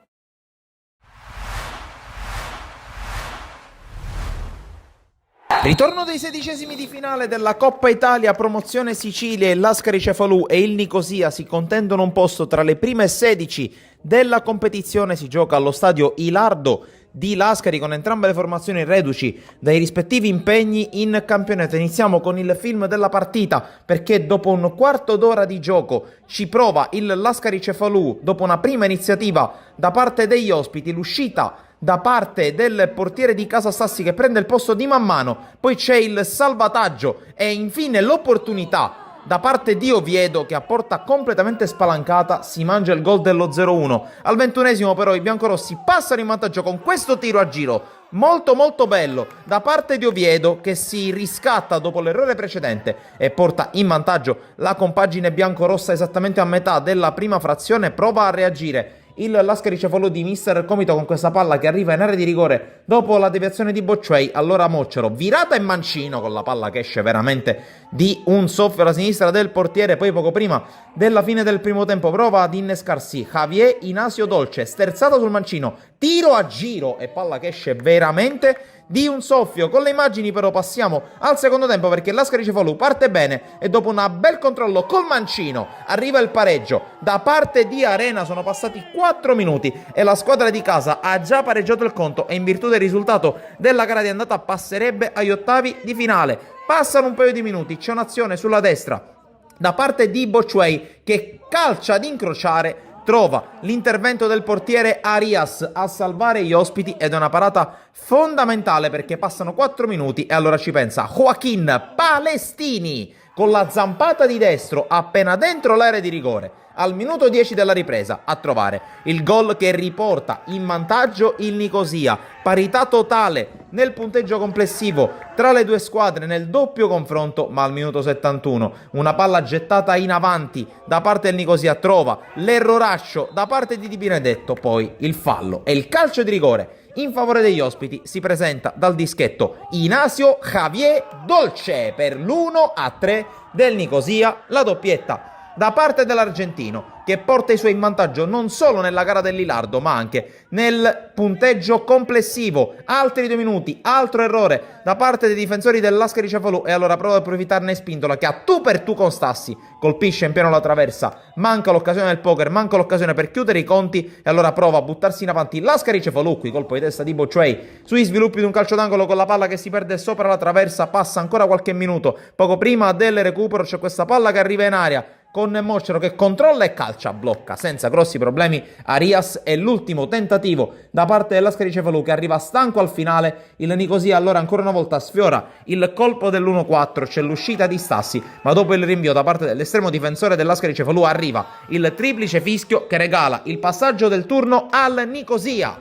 S2: Ritorno dei 16esimi di finale della Coppa Italia, promozione Sicilia, e l'Ascari Cefalù e il Nicosia si contendono un posto tra le prime 16 della competizione. Si gioca allo stadio Ilardo di Lascari con entrambe le formazioni reduci dai rispettivi impegni in campionato. Iniziamo con il film della partita perché dopo un quarto d'ora di gioco ci prova il Lascari Cefalù dopo una prima iniziativa da parte degli ospiti, l'uscita da parte del portiere di Casa Sassi che prende il posto di Mammano, poi c'è il salvataggio e infine l'opportunità da parte di Oviedo che a porta completamente spalancata si mangia il gol dello 0-1. Al 21esimo però i biancorossi passano in vantaggio con questo tiro a giro molto bello da parte di Oviedo che si riscatta dopo l'errore precedente e porta in vantaggio la compagine biancorossa esattamente a metà della prima frazione. Prova a reagire il Lascari Cefalù di Mister Comito con questa palla che arriva in area di rigore dopo la deviazione di Bocciei. Allora Moccero, virata e mancino con la palla che esce veramente di un soffio alla sinistra del portiere. Poi poco prima della fine del primo tempo prova ad innescarsi Javier Inasio Dolce, sterzato sul mancino, tiro a giro e palla che esce veramente di un soffio. Con le immagini però passiamo al secondo tempo, perché l'Ascari parte bene e dopo un bel controllo col mancino arriva il pareggio da parte di Arena. Sono passati 4 minuti e la squadra di casa ha già pareggiato il conto e in virtù del risultato della gara di andata passerebbe agli ottavi di finale. Passano un paio di minuti, c'è un'azione sulla destra da parte di Bocciuei che calcia ad incrociare, trova l'intervento del portiere Arias a salvare gli ospiti ed è una parata fondamentale, perché passano 4 minuti e allora ci pensa Joaquin Palestini con la zampata di destro appena dentro l'area di rigore al minuto 10 della ripresa a trovare il gol che riporta in vantaggio il Nicosia. Parità totale nel punteggio complessivo tra le due squadre nel doppio confronto, ma al minuto 71 una palla gettata in avanti da parte del Nicosia trova l'erroraccio da parte di Di Benedetto, poi il fallo e il calcio di rigore in favore degli ospiti si presenta dal dischetto Inacio Javier Dolce per l'1-3 del Nicosia, la doppietta da parte dell'argentino che porta i suoi in vantaggio non solo nella gara del Lilardo ma anche nel punteggio complessivo. Altri 2 minuti, altro errore da parte dei difensori dell'Ascari Cefalù e allora prova ad approfittarne Spindola che a tu per tu con Stassi colpisce in pieno la traversa, manca l'occasione del poker, manca l'occasione per chiudere i conti e allora prova a buttarsi in avanti l'Ascari Cefalù, qui colpo di testa di Bocciuei sui sviluppi di un calcio d'angolo con la palla che si perde sopra la traversa. Passa ancora qualche minuto, poco prima del recupero c'è questa palla che arriva in aria con Mocero che controlla e calcia, blocca senza grossi problemi Arias e l'ultimo tentativo da parte dell'Ascari Cefalù che arriva stanco al finale. Il Nicosia allora ancora una volta sfiora il colpo dell'1-4, c'è l'uscita di Stassi ma dopo il rinvio da parte dell'estremo difensore dell'Ascari Cefalù arriva il triplice fischio che regala il passaggio del turno al Nicosia.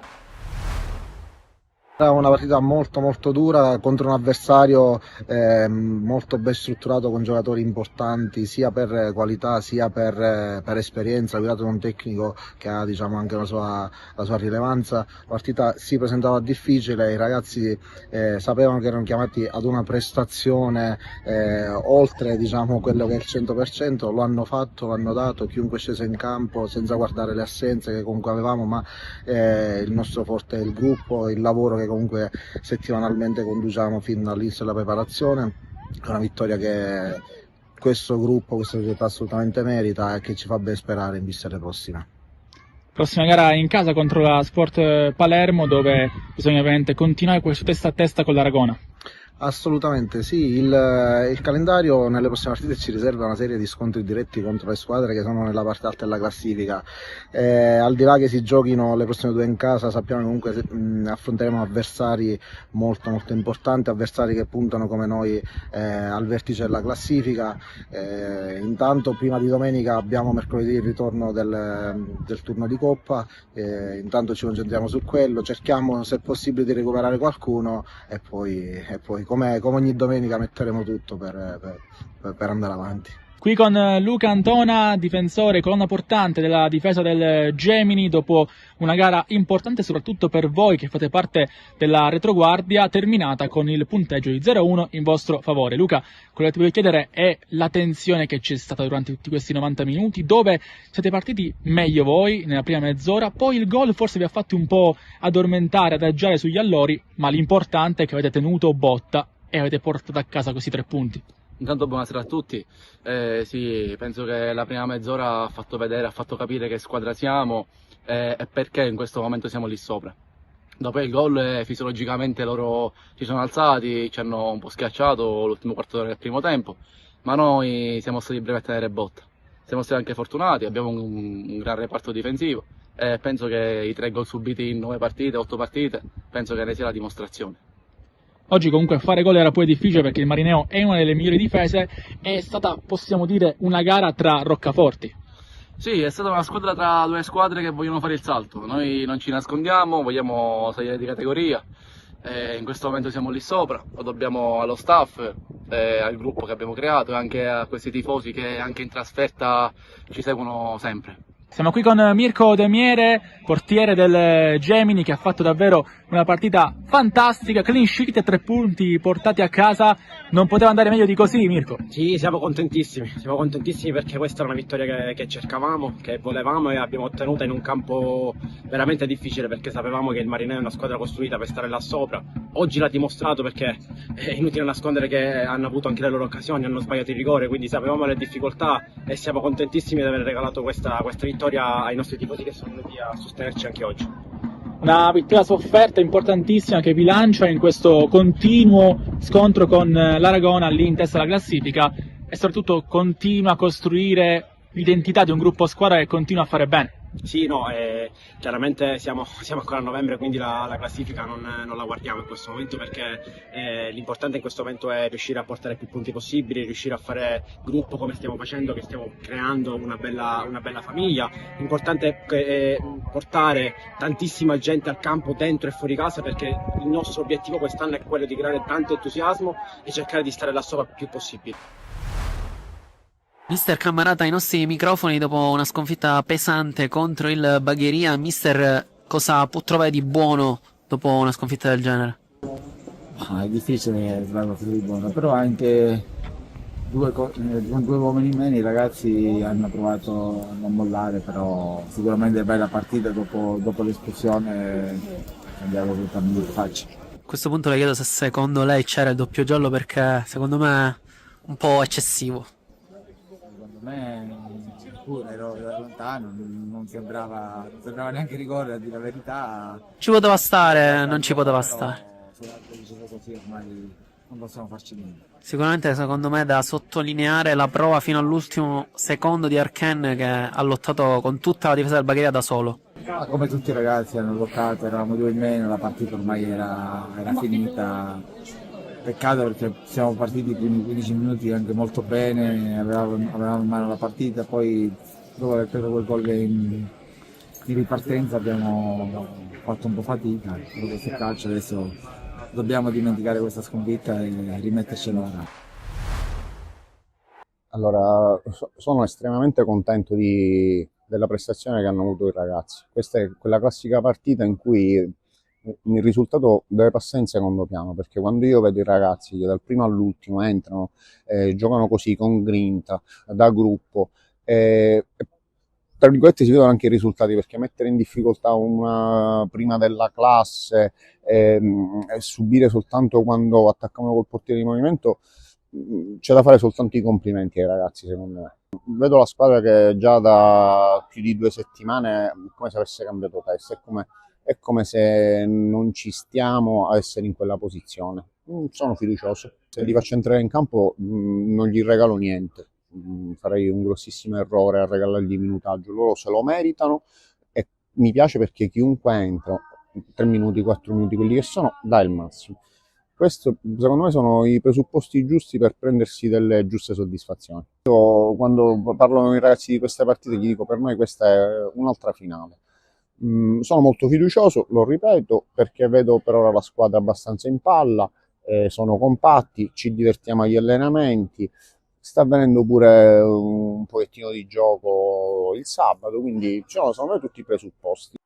S3: Era una partita molto dura contro un avversario molto ben strutturato, con giocatori importanti sia per qualità sia per esperienza, guidato da un tecnico che ha, diciamo, anche la sua rilevanza. La partita si presentava difficile, i ragazzi sapevano che erano chiamati ad una prestazione oltre, diciamo, quello che è il 100%, lo hanno fatto, lo hanno dato, chiunque è sceso in campo senza guardare le assenze che comunque avevamo, ma il nostro forte è il gruppo, il lavoro che comunque settimanalmente conduciamo fin dall'inizio della preparazione. È una vittoria che questo gruppo, questa società assolutamente merita e che ci fa ben sperare in vista delle prossime.
S4: Prossima gara in casa contro la Sport Palermo, dove bisogna ovviamente continuare questo testa a testa con l'Aragona.
S3: Assolutamente sì, il calendario nelle prossime partite ci riserva una serie di scontri diretti contro le squadre che sono nella parte alta della classifica. Al di là che si giochino le prossime 2 in casa, sappiamo che comunque affronteremo avversari molto importanti, avversari che puntano come noi al vertice della classifica. Intanto prima di domenica abbiamo mercoledì il ritorno del turno di Coppa, intanto ci concentriamo su quello, cerchiamo se possibile di recuperare qualcuno e poi come ogni domenica metteremo tutto per andare avanti.
S4: Qui con Luca Antona, difensore, colonna portante della difesa del Gemini, dopo una gara importante soprattutto per voi che fate parte della retroguardia, terminata con il punteggio di 0-1 in vostro favore. Luca, quello che ti voglio chiedere è la tensione che c'è stata durante tutti questi 90 minuti, dove siete partiti meglio voi nella prima mezz'ora, poi il gol forse vi ha fatti un po' addormentare, adagiare sugli allori, ma l'importante è che avete tenuto botta e avete portato a casa questi 3 punti.
S5: Intanto buonasera a tutti, sì, penso che la prima mezz'ora ha fatto vedere, ha fatto capire che squadra siamo e perché in questo momento siamo lì sopra. Dopo il gol fisiologicamente loro ci sono alzati, ci hanno un po' schiacciato l'ultimo quarto d'ora del primo tempo, ma noi siamo stati bravi a tenere botta. Siamo stati anche fortunati, abbiamo un gran reparto difensivo e penso che i 3 gol subiti in 9 partite, 8 partite, penso che ne sia la dimostrazione.
S4: Oggi comunque fare gol era poi difficile perché il Marineo è una delle migliori difese, è stata, possiamo dire, una gara tra roccaforti.
S5: Sì, è stata una squadra tra 2 squadre che vogliono fare il salto, noi non ci nascondiamo, vogliamo salire di categoria, in questo momento siamo lì sopra, lo dobbiamo allo staff, al gruppo che abbiamo creato e anche a questi tifosi che anche in trasferta ci seguono sempre.
S4: Siamo qui con Mirko De Miere, portiere del Gemini, che ha fatto davvero una partita fantastica, clean sheet e 3 punti portati a casa. Non poteva andare meglio di così, Mirko.
S6: Sì, siamo contentissimi perché questa era una vittoria che cercavamo, che volevamo e abbiamo ottenuta in un campo veramente difficile perché sapevamo che il Marinè è una squadra costruita per stare là sopra. Oggi l'ha dimostrato perché è inutile nascondere che hanno avuto anche le loro occasioni, hanno sbagliato il rigore, quindi sapevamo le difficoltà e siamo contentissimi di aver regalato questa vittoria ai nostri tifosi che sono venuti a sostenerci anche oggi.
S4: Una vittoria sofferta importantissima che vi lancia in questo continuo scontro con l'Aragona lì in testa alla classifica e soprattutto continua a costruire l'identità di un gruppo squadra che continua a fare bene.
S6: Sì, no, chiaramente siamo ancora a novembre, quindi la classifica non la guardiamo in questo momento perché l'importante in questo momento è riuscire a portare più punti possibili, riuscire a fare gruppo come stiamo facendo, che stiamo creando una bella famiglia. L'importante è portare tantissima gente al campo dentro e fuori casa perché il nostro obiettivo quest'anno è quello di creare tanto entusiasmo e cercare di stare là sopra il più possibile.
S7: Mister Cammarata ai nostri microfoni dopo una sconfitta pesante contro il Bagheria. Mister, cosa può trovare di buono dopo una sconfitta del genere?
S8: È difficile trovare qualcosa di buono, però anche con 2 uomini in meno i ragazzi hanno provato a non mollare, però sicuramente poi la partita dopo l'espulsione è andato totalmente facile.
S7: A questo punto le chiedo se secondo lei c'era il doppio giallo, perché secondo me è un po' eccessivo.
S8: Secondo me pure ero da lontano, non sembrava neanche rigore, a dire la verità.
S7: Ci poteva stare, non ci poteva stare.
S8: Se l'arbitro diceva così ormai non possiamo farci niente.
S7: Sicuramente secondo me è da sottolineare la prova fino all'ultimo secondo di Arken, che ha lottato con tutta la difesa del Bagheria da solo.
S8: Ma come tutti i ragazzi hanno lottato, eravamo 2 in meno, la partita ormai era finita. Peccato perché siamo partiti i primi 15 minuti anche molto bene, avevamo in mano la partita, poi dopo aver preso quel gol di ripartenza abbiamo fatto un po' fatica. Per questo calcio adesso dobbiamo dimenticare questa sconfitta e rimetterci a lavorare.
S3: Allora, sono estremamente contento della prestazione che hanno avuto i ragazzi. Questa è quella classica partita in cui il risultato deve passare in secondo piano, perché quando io vedo i ragazzi che dal primo all'ultimo entrano, giocano così con grinta, da gruppo, tra virgolette si vedono anche i risultati, perché mettere in difficoltà una prima della classe e subire soltanto quando attaccano col portiere di movimento, c'è da fare soltanto i complimenti ai ragazzi, secondo me. Vedo la squadra che già da più di 2 settimane è come se avesse cambiato testa, è come se non ci stiamo a essere in quella posizione. Sono fiducioso. Se li faccio entrare in campo non gli regalo niente. Farei un grossissimo errore a regalargli minutaggio. Loro se lo meritano e mi piace perché chiunque entra, 3 minuti, 4 minuti, quelli che sono, dà il massimo. Questo secondo me sono i presupposti giusti per prendersi delle giuste soddisfazioni. Io quando parlo con i ragazzi di queste partite gli dico: per noi questa è un'altra finale. Sono molto fiducioso, lo ripeto, perché vedo per ora la squadra abbastanza in palla, sono compatti, ci divertiamo agli allenamenti, sta avvenendo pure un pochettino di gioco il sabato, quindi sono tutti i presupposti.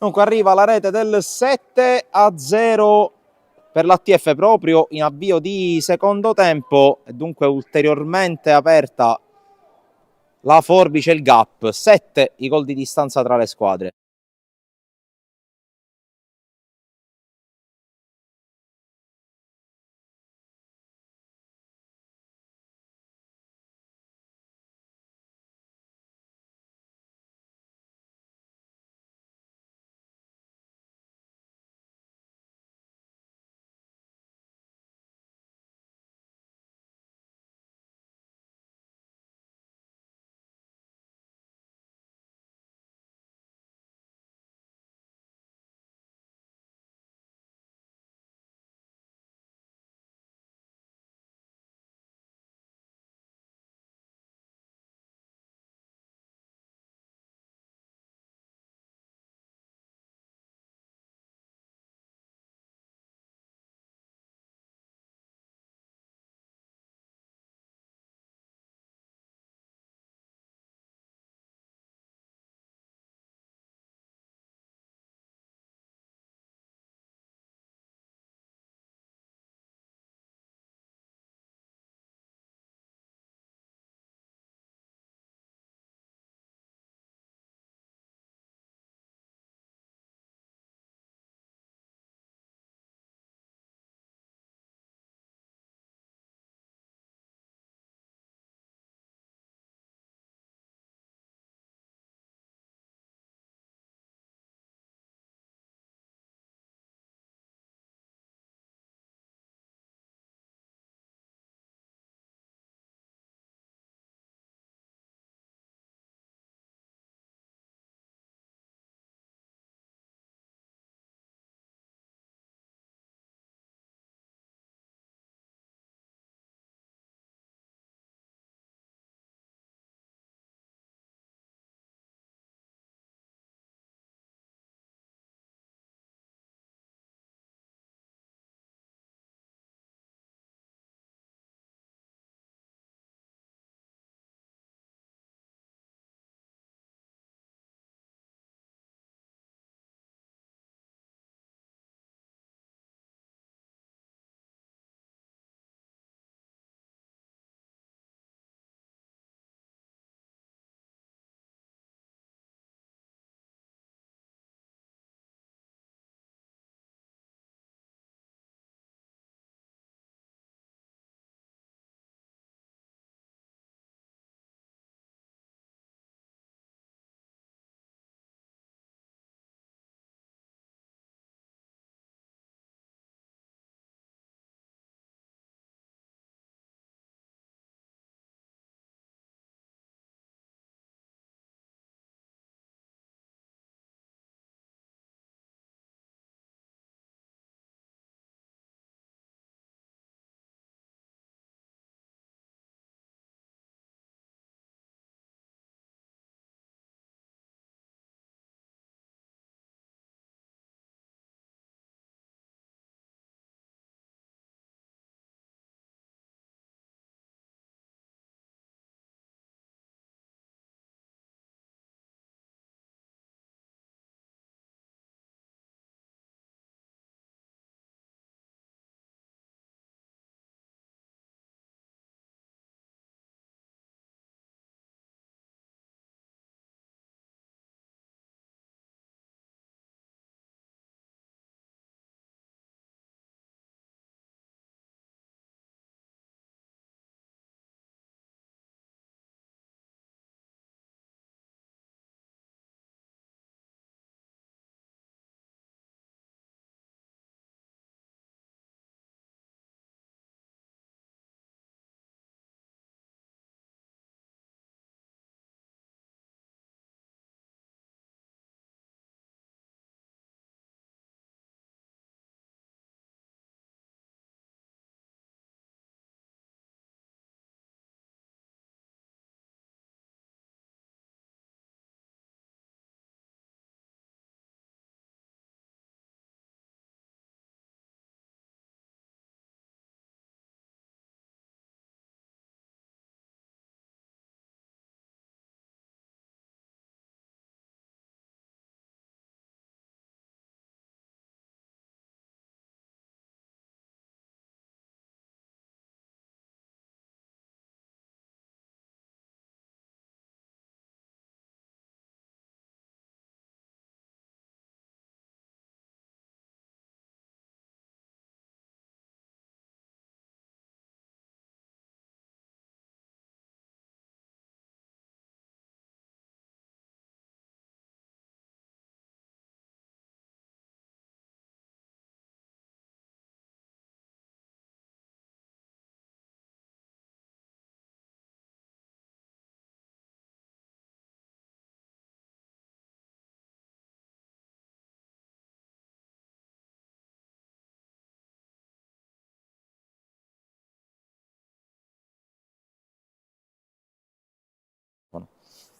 S1: Dunque arriva la rete del 7-0 per l'ATF proprio in avvio di secondo tempo e dunque ulteriormente aperta la forbice, il gap, 7 i gol di distanza tra le squadre.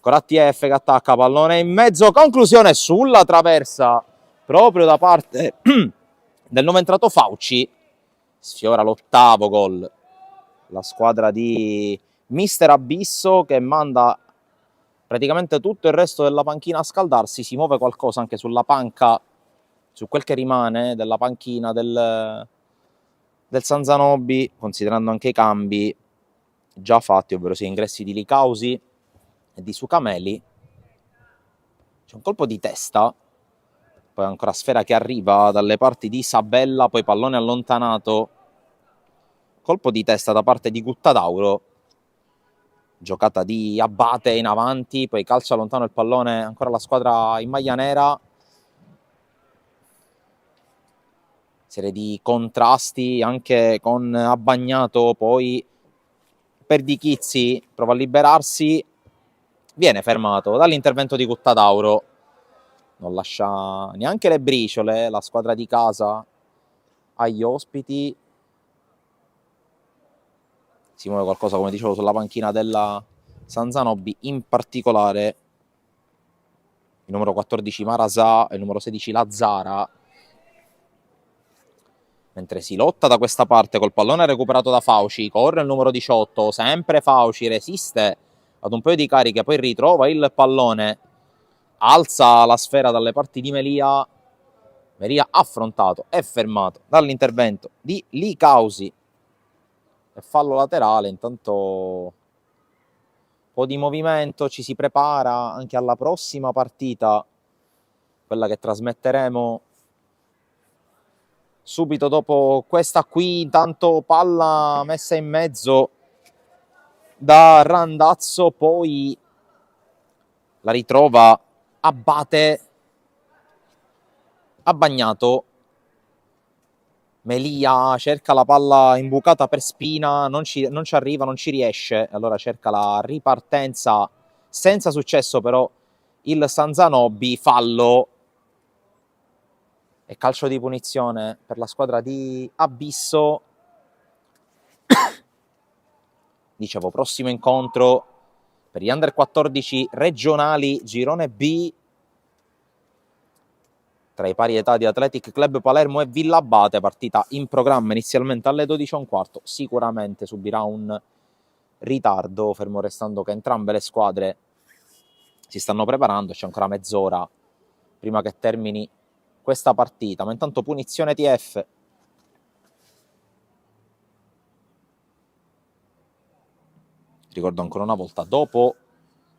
S1: Corattieff che attacca, pallone in mezzo, conclusione sulla traversa proprio da parte del nuovo entrato Fauci. Sfiora l'8º gol la squadra di Mister Abisso, che manda praticamente tutto il resto della panchina a scaldarsi. Si muove qualcosa anche sulla panca, su quel che rimane della panchina del Sanzanobi, considerando anche i cambi già fatti, ovvero sia ingressi di Licausi e di Sucameli. C'è un colpo di testa, poi ancora sfera che arriva dalle parti di Sabella, poi pallone allontanato, colpo di testa da parte di Guttadauro, giocata di Abate in avanti, poi calcia lontano il pallone, ancora la squadra in maglia nera. Serie di contrasti anche con Abbagnato, poi per Di Chizzi prova a liberarsi, viene fermato dall'intervento di Guttadauro, non lascia neanche le briciole la squadra di casa agli ospiti. Si muove qualcosa, come dicevo, sulla panchina della Sanzanobi, in particolare il numero 14 Marasà e il numero 16 Lazzara, mentre si lotta da questa parte col pallone recuperato da Fauci. Corre il numero 18, sempre Fauci, resiste ad un paio di cariche, poi ritrova il pallone, alza la sfera dalle parti di Melia. Melia affrontato e fermato dall'intervento di Licausi e fallo laterale. Intanto un po' di movimento, ci si prepara anche alla prossima partita, quella che trasmetteremo subito dopo questa qui. Intanto palla messa in mezzo da Randazzo, poi la ritrova Abate, Abbagnato. Melia cerca la palla imbucata per Spina, non ci arriva, non ci riesce, allora cerca la ripartenza senza successo però il Sanzanobi. Fallo e calcio di punizione per la squadra di Abisso. Dicevo, prossimo incontro per gli Under 14 regionali, girone B, tra i pari età di Athletic Club Palermo e Villabate, partita in programma inizialmente alle 12:15. Sicuramente subirà un ritardo, fermo restando che entrambe le squadre si stanno preparando, c'è ancora mezz'ora prima che termini questa partita. Ma intanto punizione TF. Ricordo ancora una volta, dopo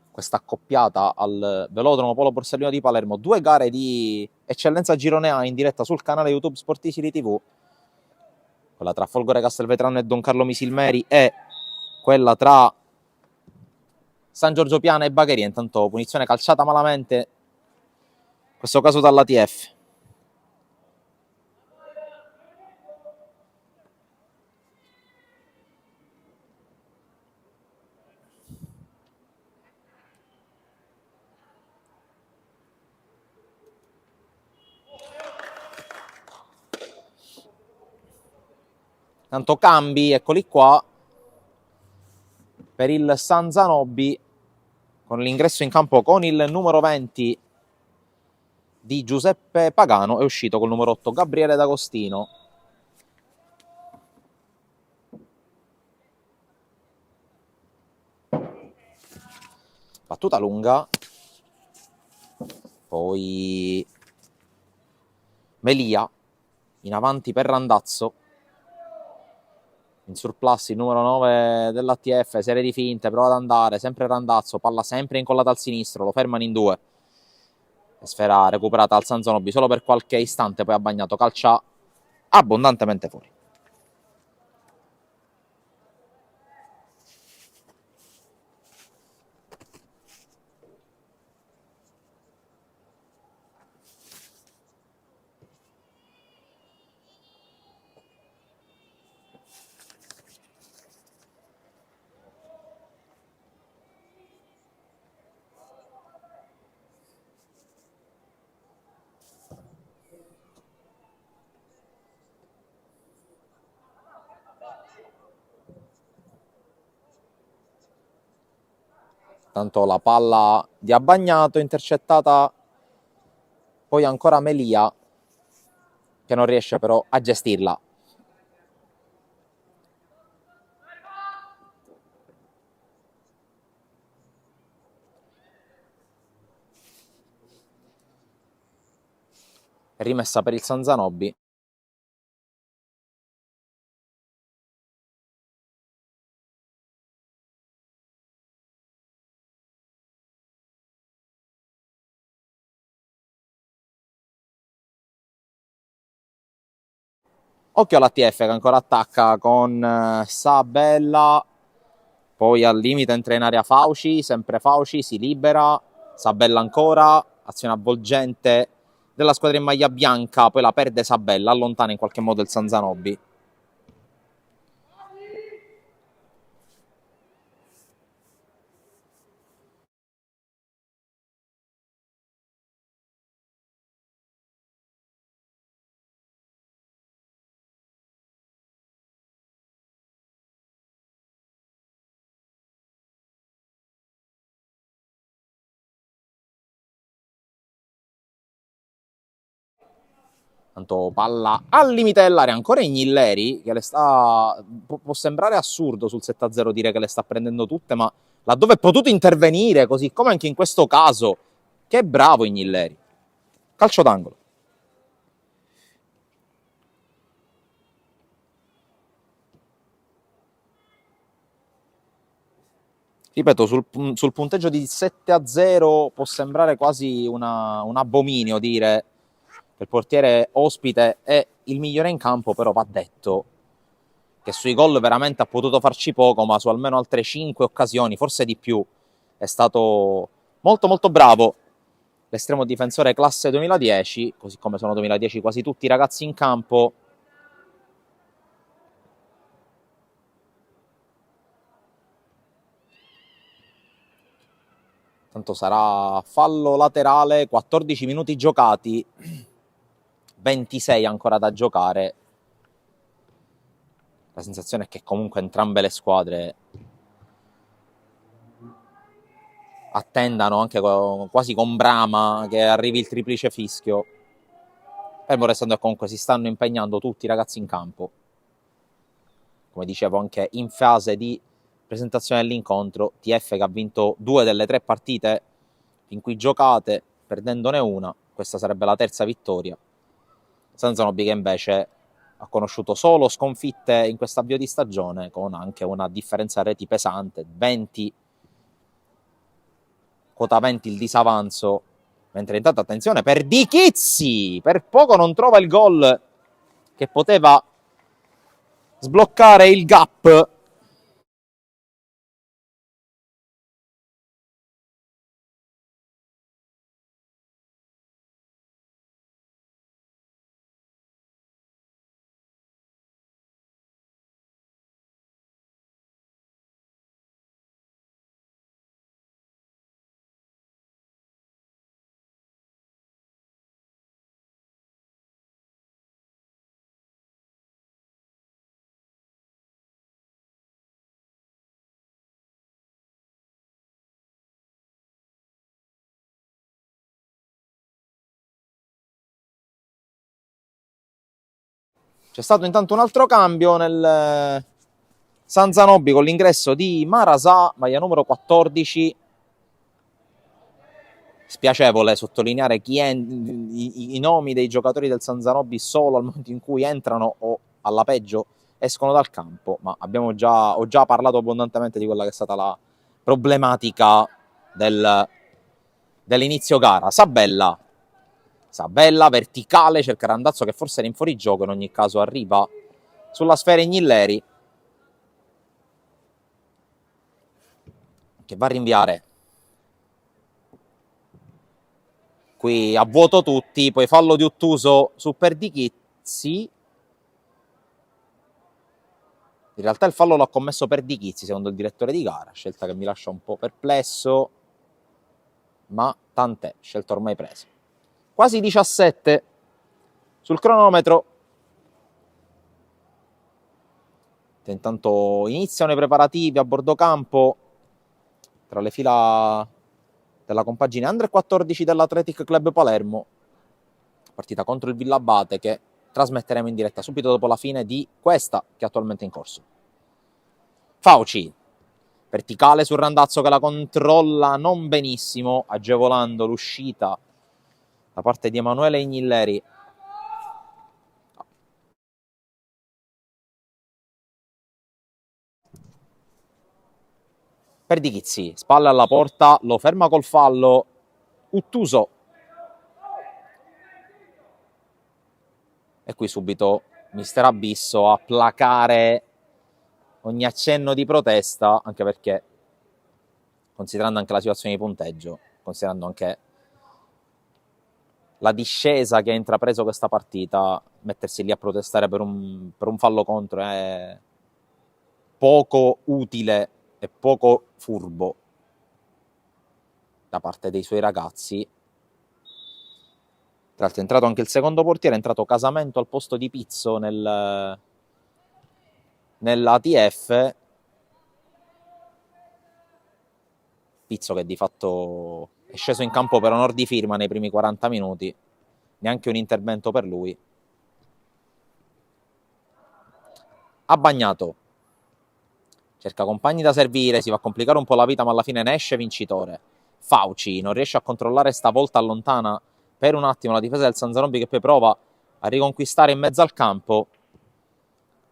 S1: questa accoppiata al Velodromo Polo Borsellino di Palermo, 2 gare di eccellenza girone A in diretta sul canale YouTube Sporticili TV, quella tra Folgore Castelvetrano e Don Carlo Misilmeri e quella tra San Giorgio Piana e Bagheria. Intanto punizione calciata malamente, in questo caso dalla TF. Tanto cambi, eccoli qua, per il Sanzanobi, con l'ingresso in campo con il numero 20 di Giuseppe Pagano, è uscito col numero 8 Gabriele D'Agostino. Battuta lunga, poi Melia in avanti per Randazzo. In surplus il numero 9 dell'ATF, serie di finte, prova ad andare, sempre Randazzo, palla sempre incollata al sinistro, lo fermano in 2. Sfera recuperata al Sanzanobi solo per qualche istante, poi Abbagnato calcia abbondantemente fuori. Tanto la palla di Abbagnato intercettata poi ancora Melia, che non riesce però a gestirla. Rimessa per il San Zanobi. Occhio all'ATF che ancora attacca con Sabella, poi al limite entra in area Fauci, sempre Fauci, si libera, Sabella ancora, azione avvolgente della squadra in maglia bianca, poi la perde Sabella, allontana in qualche modo il San Zanobi. Tanto palla al limite dell'area, ancora Ignilleri, che le sta... può sembrare assurdo sul 7-0 dire che le sta prendendo tutte, ma laddove è potuto intervenire, così come anche in questo caso, che bravo Ignilleri. Calcio d'angolo. Ripeto, sul punteggio di 7-0 può sembrare quasi un abominio dire che il portiere ospite è il migliore in campo, però va detto che sui gol veramente ha potuto farci poco, ma su almeno altre 5 occasioni, forse di più, è stato molto molto bravo l'estremo difensore classe 2010, così come sono 2010 quasi tutti i ragazzi in campo. Tanto sarà fallo laterale, 14 minuti giocati, 26 ancora da giocare. La sensazione è che comunque entrambe le squadre attendano anche quasi con brama che arrivi il triplice fischio. Fermo restando che comunque si stanno impegnando tutti i ragazzi in campo. Come dicevo anche in fase di presentazione dell'incontro, TF che ha vinto 2 delle 3 partite in cui giocate, perdendone una, questa sarebbe la terza vittoria. San Zanobi che invece ha conosciuto solo sconfitte in questo avvio di stagione, con anche una differenza reti pesante, 20, quota 20 il disavanzo, mentre intanto attenzione per Di Chizzi, per poco non trova il gol che poteva sbloccare il gap. C'è stato intanto un altro cambio nel San Zanobi con l'ingresso di Marasà, maglia numero 14. Spiacevole sottolineare i nomi dei giocatori del San Zanobi solo al momento in cui entrano o alla peggio escono dal campo, ma ho già parlato abbondantemente di quella che è stata la problematica dell'inizio gara. Sabella verticale, cerca Randazzo che forse era in fuorigioco, in ogni caso arriva sulla sfera Ignilleri che va a rinviare. Qui a vuoto tutti, poi fallo di Ottuso su Perdichizzi. In realtà il fallo l'ha commesso Perdichizzi, secondo il direttore di gara, scelta che mi lascia un po' perplesso, ma tant'è, scelta ormai presa. Quasi 17 sul cronometro. Intanto iniziano i preparativi a bordo campo tra le fila della compagine Under 14 dell'Athletic Club Palermo, partita contro il Villabate che trasmetteremo in diretta subito dopo la fine di questa che è attualmente in corso. Fauci, verticale sul Randazzo che la controlla non benissimo, agevolando l'uscita da parte di Emanuele Ignilleri. Per Di Chizzi, spalle alla porta, lo ferma col fallo Uttuso. E qui subito Mister Abisso a placare ogni accenno di protesta, anche perché, considerando anche la situazione di punteggio, considerando anche la discesa che ha intrapreso questa partita, mettersi lì a protestare per un fallo contro è poco utile e poco furbo da parte dei suoi ragazzi. Tra l'altro è entrato anche il secondo portiere, è entrato Casamento al posto di Pizzo nell'ATF. Pizzo che di fatto è sceso in campo per onor di firma nei primi 40 minuti, neanche un intervento per lui. Ha bagnato, cerca compagni da servire, si va a complicare un po' la vita ma alla fine ne esce vincitore. Fauci non riesce a controllare, stavolta allontana per un attimo la difesa del San Zanobi che poi prova a riconquistare in mezzo al campo.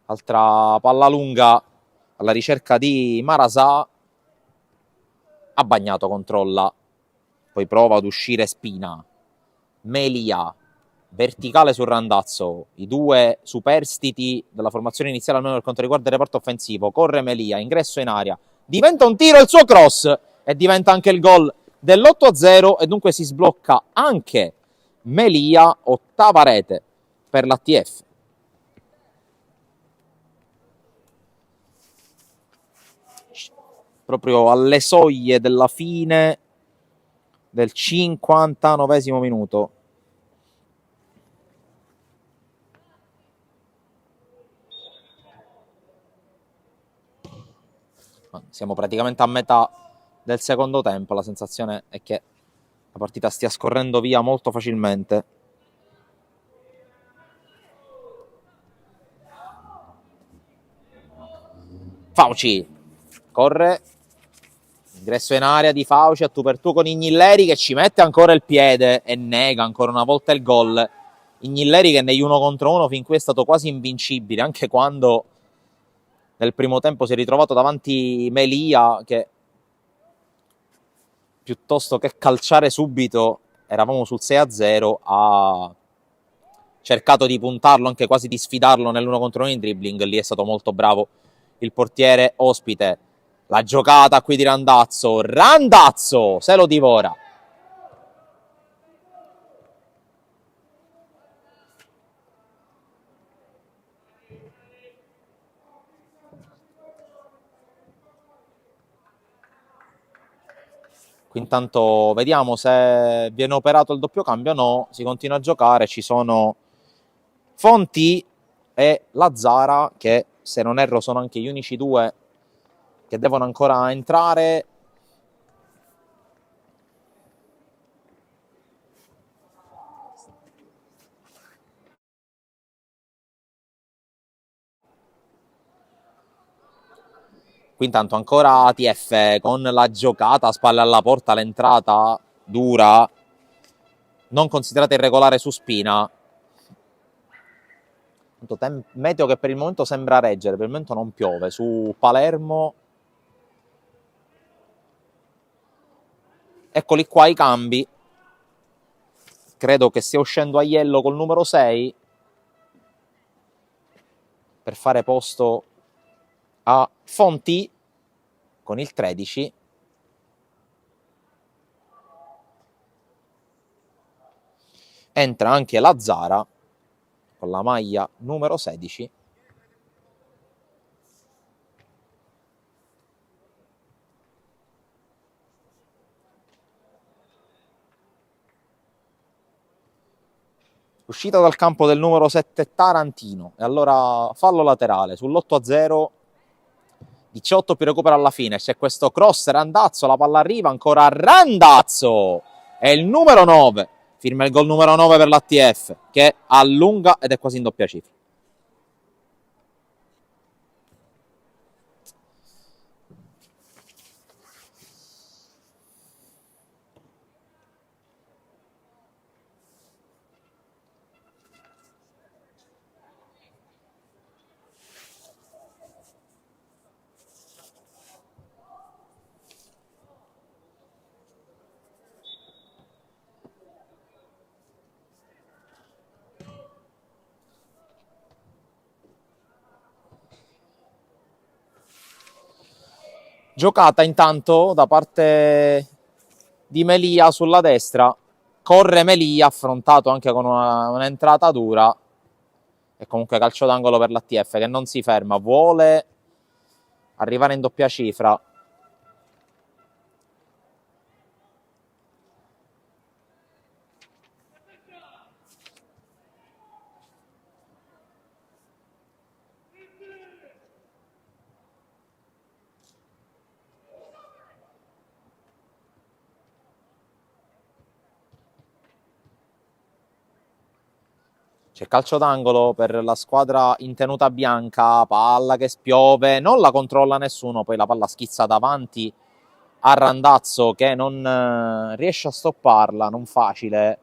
S1: Altra palla lunga alla ricerca di Marasà. Ha bagnato, controlla, poi prova ad uscire Spina. Melia, verticale sul Randazzo, i due superstiti della formazione iniziale almeno per quanto riguarda il reparto offensivo. Corre Melia, ingresso in area, diventa un tiro il suo cross e diventa anche il gol dell'8-0 e dunque si sblocca anche Melia, ottava rete per l'ATF. Proprio alle soglie della fine del 59esimo minuto. Siamo praticamente a metà del secondo tempo, la sensazione è che la partita stia scorrendo via molto facilmente. Fauci corre, ingresso in area di Fauci a tu per tu con Ignilleri che ci mette ancora il piede e nega ancora una volta il gol. Ignilleri che negli 1 contro 1 fin qui è stato quasi invincibile, anche quando nel primo tempo si è ritrovato davanti Melia che piuttosto che calciare subito, eravamo sul 6-0, ha cercato di puntarlo, anche quasi di sfidarlo nell'1 contro 1 in dribbling. Lì è stato molto bravo il portiere ospite. La giocata qui di Randazzo se lo divora. Qui intanto vediamo se viene operato il doppio cambio o no. Si continua a giocare, ci sono Fonti e Lazzara che, se non erro, sono anche gli unici due che devono ancora entrare. Qui intanto ancora ATF con la giocata a spalle alla porta, l'entrata dura, non considerata irregolare su Spina. Meteo che per il momento sembra reggere, per il momento non piove. Su Palermo, eccoli qua i cambi. Credo che stia uscendo Aiello col numero 6 per fare posto a Fonti con il 13. Entra anche Lazzara con la maglia numero 16. Uscita dal campo del numero 7 Tarantino. E allora fallo laterale sull'8-0. 18 più recupero alla fine, c'è questo cross, Randazzo, la palla arriva, ancora Randazzo, è il numero 9, firma il gol numero 9 per l'ATF, che allunga ed è quasi in doppia cifra. Giocata intanto da parte di Melia sulla destra, corre Melia, affrontato anche con un'entrata dura, e comunque calcio d'angolo per l'ATF che non si ferma, vuole arrivare in doppia cifra. C'è calcio d'angolo per la squadra in tenuta bianca, palla che spiove, non la controlla nessuno, poi la palla schizza davanti a Randazzo che non riesce a stopparla, non facile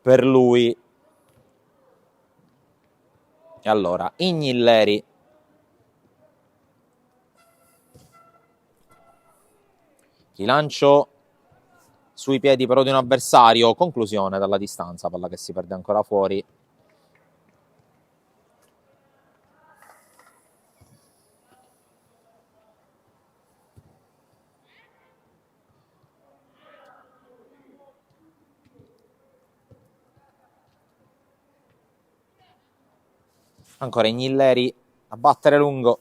S1: per lui. E allora, Ignilleri rilancio sui piedi però di un avversario, conclusione dalla distanza, palla che si perde ancora fuori. Ancora Ignilleri a battere lungo.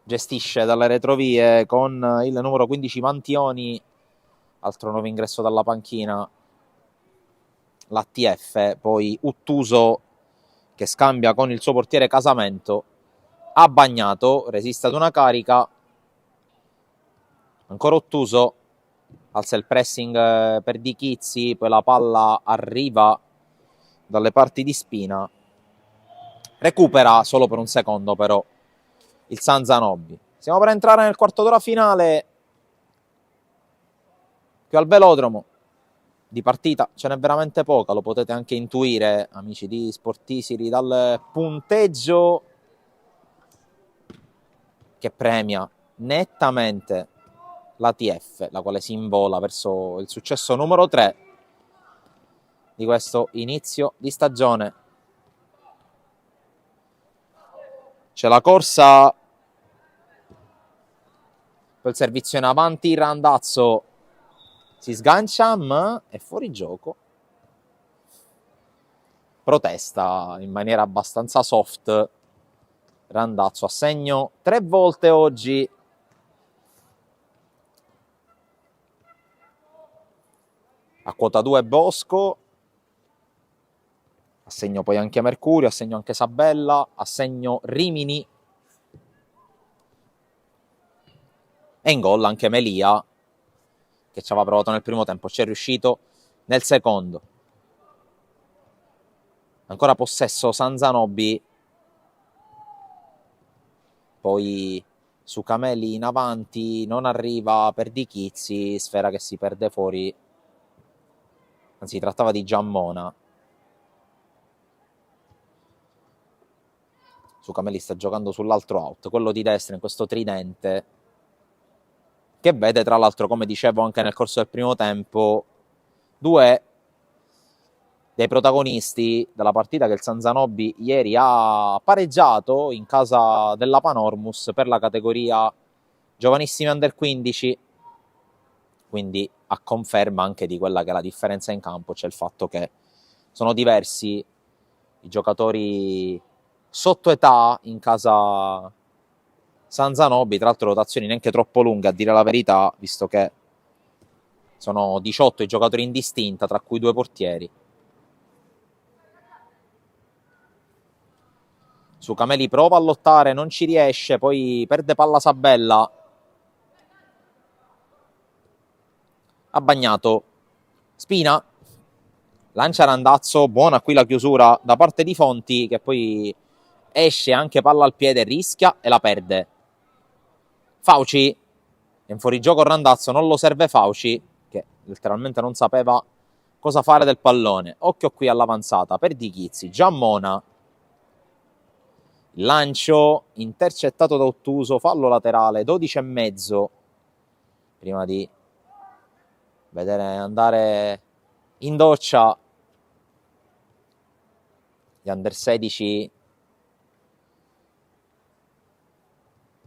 S1: Gestisce dalle retrovie con il numero 15 Mantioni, altro nuovo ingresso dalla panchina, l'ATF, poi Uttuso che scambia con il suo portiere Casamento, ha Bagnato, resiste ad una carica, ancora Ottuso, alza il pressing per Di Chizzi, poi la palla arriva dalle parti di Spina, recupera solo per un secondo però il San Zanobi. Stiamo per entrare nel quarto d'ora finale, qui al velodromo. Di partita ce n'è veramente poca, lo potete anche intuire, amici di Sportisiri, dal punteggio che premia nettamente l'ATF, la quale si invola verso il successo numero 3 di questo inizio di stagione. C'è la corsa, quel servizio in avanti, Randazzo si sgancia, ma è fuori gioco. Protesta in maniera abbastanza soft Randazzo, a segno 3 volte oggi. A quota 2 Bosco, a segno poi anche Mercurio, a segno anche Sabella, a segno Rimini. E in gol anche Melia, che ci aveva provato nel primo tempo, ci è riuscito nel secondo. Ancora possesso San Zanobi, poi su Cameli in avanti, non arriva per Di Chizzi, sfera che si perde fuori, anzi trattava di Giammona. Su Cameli sta giocando sull'altro out, quello di destra in questo tridente, che vede tra l'altro, come dicevo anche nel corso del primo tempo, due dei protagonisti della partita che il San Zanobi ieri ha pareggiato in casa della Panormus per la categoria giovanissimi under 15, quindi a conferma anche di quella che è la differenza in campo, c'è il fatto che sono diversi i giocatori sotto età in casa San Zanobi, tra l'altro rotazioni neanche troppo lunghe a dire la verità, visto che sono 18 i giocatori in distinta, tra cui 2 portieri. Su Cameli prova a lottare, non ci riesce, poi perde palla Sabella. Ha bagnato Spina, lancia Randazzo, buona qui la chiusura da parte di Fonti, che poi esce anche palla al piede, rischia e la perde. Fauci, in fuorigioco Randazzo, non lo serve Fauci, che letteralmente non sapeva cosa fare del pallone. Occhio qui all'avanzata per Di Chizzi, Giammona. Lancio intercettato da Ottuso, fallo laterale, 12,5 prima di vedere andare in doccia gli under 16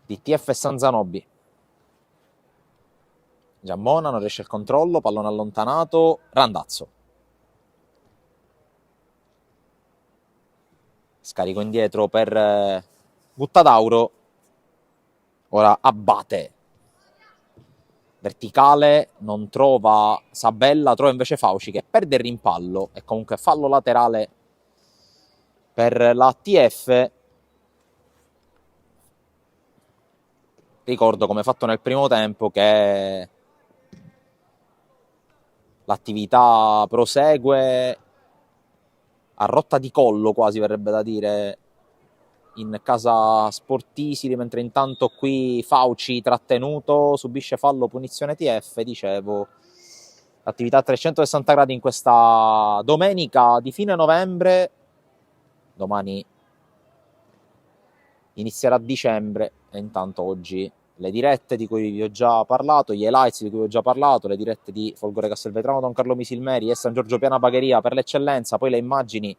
S1: di TF San Zanobi. Giammona non riesce al controllo, pallone allontanato, Randazzo. Scarico indietro per Buttadauro. Ora Abate. Verticale, non trova Sabella, trova invece Fauci che perde il rimpallo e comunque fallo laterale per la TF. Ricordo, come fatto nel primo tempo, che l'attività prosegue a rotta di collo, quasi verrebbe da dire, in casa Sportisili, mentre intanto qui Fauci trattenuto, subisce fallo, punizione TF, dicevo. Attività a 360 gradi in questa domenica di fine novembre. Domani inizierà dicembre e intanto oggi le dirette di cui vi ho già parlato, gli highlights di cui vi ho già parlato, le dirette di Folgore Castelvetrano, Don Carlo Misilmeri e San Giorgio Piana Bagheria per l'eccellenza, poi le immagini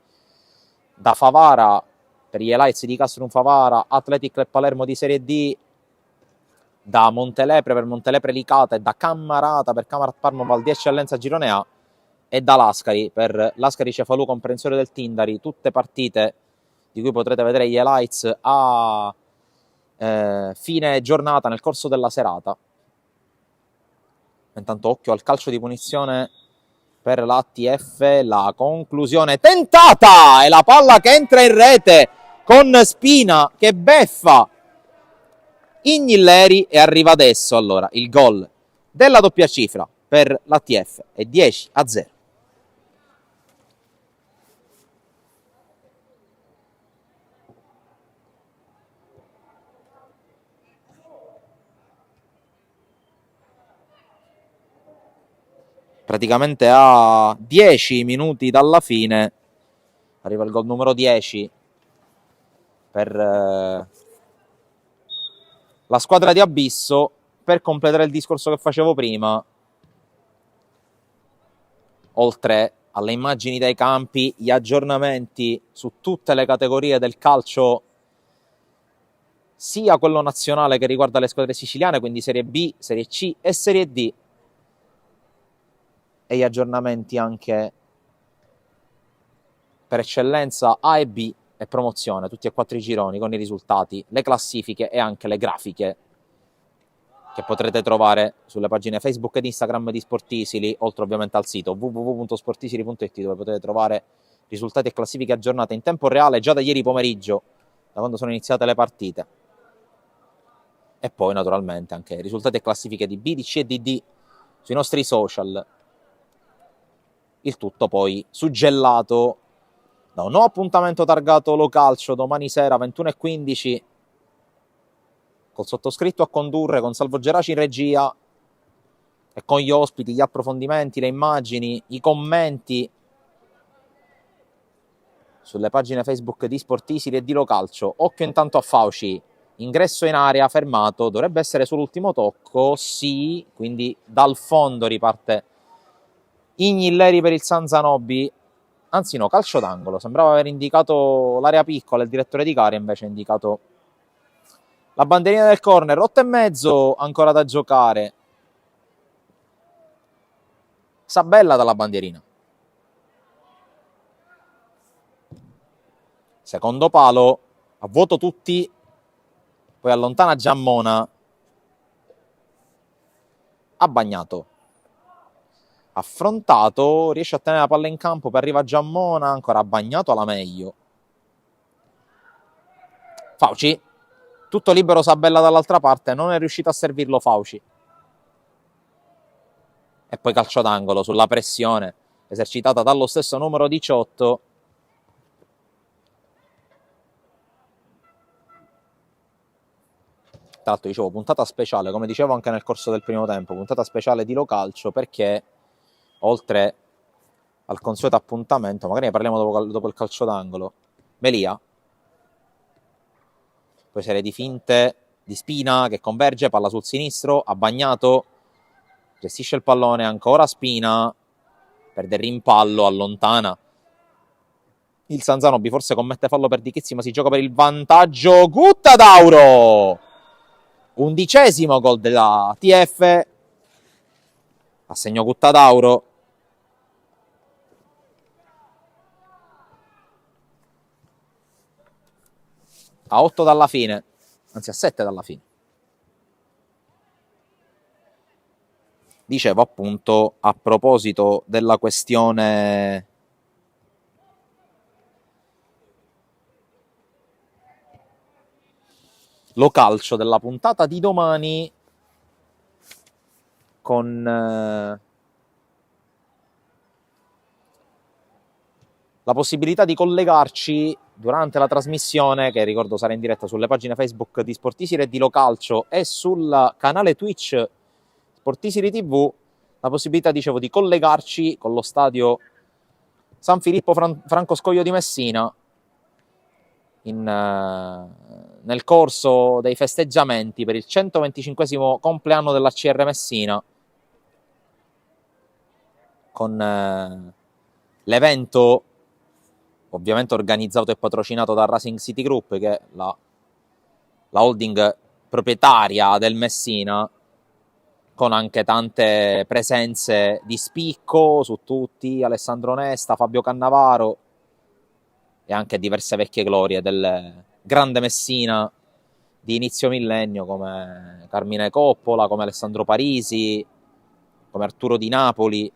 S1: da Favara per gli highlights di Castrum Favara, Athletic Club Palermo di Serie D, da Montelepre per Montelepre Licata e da Cammarata per Camarat Parma Val di Eccellenza Girone A e da Lascari per Lascari Cefalù Comprensorio del Tindari, tutte partite di cui potrete vedere gli highlights a fine giornata nel corso della serata. Intanto occhio al calcio di punizione per la TF, la conclusione tentata e la palla che entra in rete con Spina che beffa Ignilleri e arriva adesso allora il gol della doppia cifra per la TF è 10-0. Praticamente a 10 minuti dalla fine arriva il gol numero 10 per la squadra di Abisso. Per completare il discorso che facevo prima, oltre alle immagini dai campi, gli aggiornamenti su tutte le categorie del calcio, sia quello nazionale che riguarda le squadre siciliane, quindi Serie B, Serie C e Serie D, e gli aggiornamenti anche per eccellenza A e B e promozione, tutti e 4 i gironi con i risultati, le classifiche e anche le grafiche che potrete trovare sulle pagine Facebook ed Instagram di Sportisili, oltre ovviamente al sito www.sportisili.it, dove potete trovare risultati e classifiche aggiornate in tempo reale già da ieri pomeriggio, da quando sono iniziate le partite. E poi naturalmente anche risultati e classifiche di B, di C e di D sui nostri social. Il tutto poi suggellato da un nuovo appuntamento targato Localcio domani sera 21:15 col sottoscritto a condurre, con Salvo Geraci in regia e con gli ospiti, gli approfondimenti, le immagini, i commenti sulle pagine Facebook di Sportisili e di Localcio. Occhio intanto a Fauci, ingresso in area, fermato, dovrebbe essere sull'ultimo tocco, sì, quindi dal fondo riparte Ignilleri per il San Zanobi, anzi no, calcio d'angolo, sembrava aver indicato l'area piccola, il direttore di gara invece ha indicato la bandierina del corner, 8,5 ancora da giocare. Sabella dalla bandierina. Secondo palo, a vuoto tutti, poi allontana Giammona, ha bagnato, affrontato, riesce a tenere la palla in campo, poi arriva Giammona, ancora ha bagnato alla meglio. Fauci, tutto libero Sabella dall'altra parte, non è riuscito a servirlo Fauci. E poi calcio d'angolo sulla pressione esercitata dallo stesso numero 18. Tra l'altro dicevo puntata speciale, come dicevo anche nel corso del primo tempo, puntata speciale di Localcio, perché oltre al consueto appuntamento, magari ne parliamo dopo il calcio d'angolo, Melia, poi serie di finte di Spina che converge, palla sul sinistro, ha bagnato, gestisce il pallone, ancora Spina, perde il rimpallo, allontana il San Zanobi, forse commette fallo per Di Chizzi, ma si gioca per il vantaggio. Guttadauro! 11° gol della TF, assegno Guttadauro. A 8 dalla fine, anzi a 7 dalla fine. Dicevo appunto a proposito della questione Localcio della puntata di domani, con la possibilità di collegarci durante la trasmissione, che ricordo sarà in diretta sulle pagine Facebook di Sportisiri e di Localcio e sul canale Twitch Sportisiri TV, la possibilità, dicevo, di collegarci con lo stadio San Filippo Franco Scoglio di Messina nel corso dei festeggiamenti per il 125° compleanno dell'ACR Messina, con l'evento ovviamente organizzato e patrocinato da Racing City Group, che è la holding proprietaria del Messina, con anche tante presenze di spicco su tutti, Alessandro Nesta, Fabio Cannavaro e anche diverse vecchie glorie del grande Messina di inizio millennio, come Carmine Coppola, come Alessandro Parisi, come Arturo Di Napoli.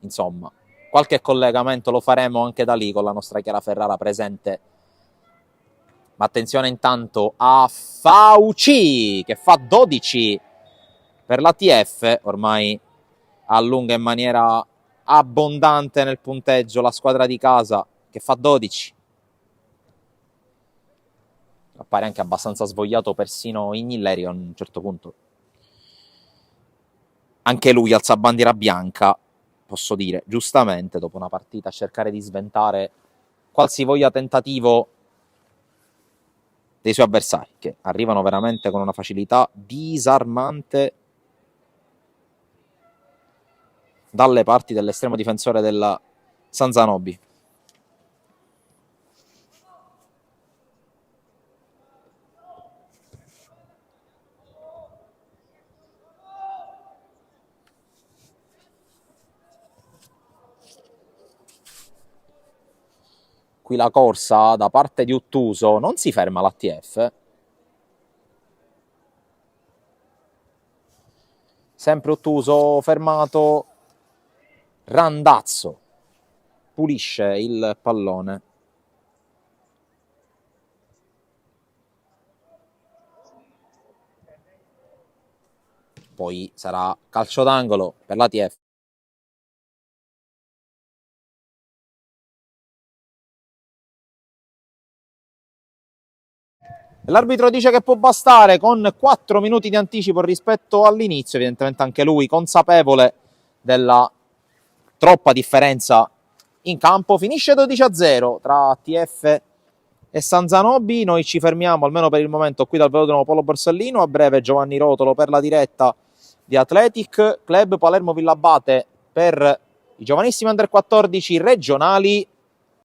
S1: Insomma, qualche collegamento lo faremo anche da lì con la nostra Chiara Ferrara presente. Ma attenzione intanto a Fauci, che fa 12 per la TF, ormai allunga in maniera abbondante nel punteggio la squadra di casa, che fa 12. Appare anche abbastanza svogliato persino Ignilleri a un certo punto. Anche lui alza bandiera bianca, posso dire, giustamente, dopo una partita a cercare di sventare qualsivoglia tentativo dei suoi avversari, che arrivano veramente con una facilità disarmante dalle parti dell'estremo difensore della San Zanobi. Qui la corsa da parte di Ottuso, non si ferma l'ATF. Sempre Ottuso fermato. Randazzo pulisce il pallone. Poi sarà calcio d'angolo per l'ATF. L'arbitro dice che può bastare, con 4 minuti di anticipo rispetto all'inizio, evidentemente anche lui consapevole della troppa differenza in campo. Finisce 12-0 tra TF e San Zanobi. Noi ci fermiamo almeno per il momento qui dal velodromo Polo Borsellino. A breve Giovanni Rotolo per la diretta di Athletic Club Palermo Villabate per i giovanissimi under 14 regionali.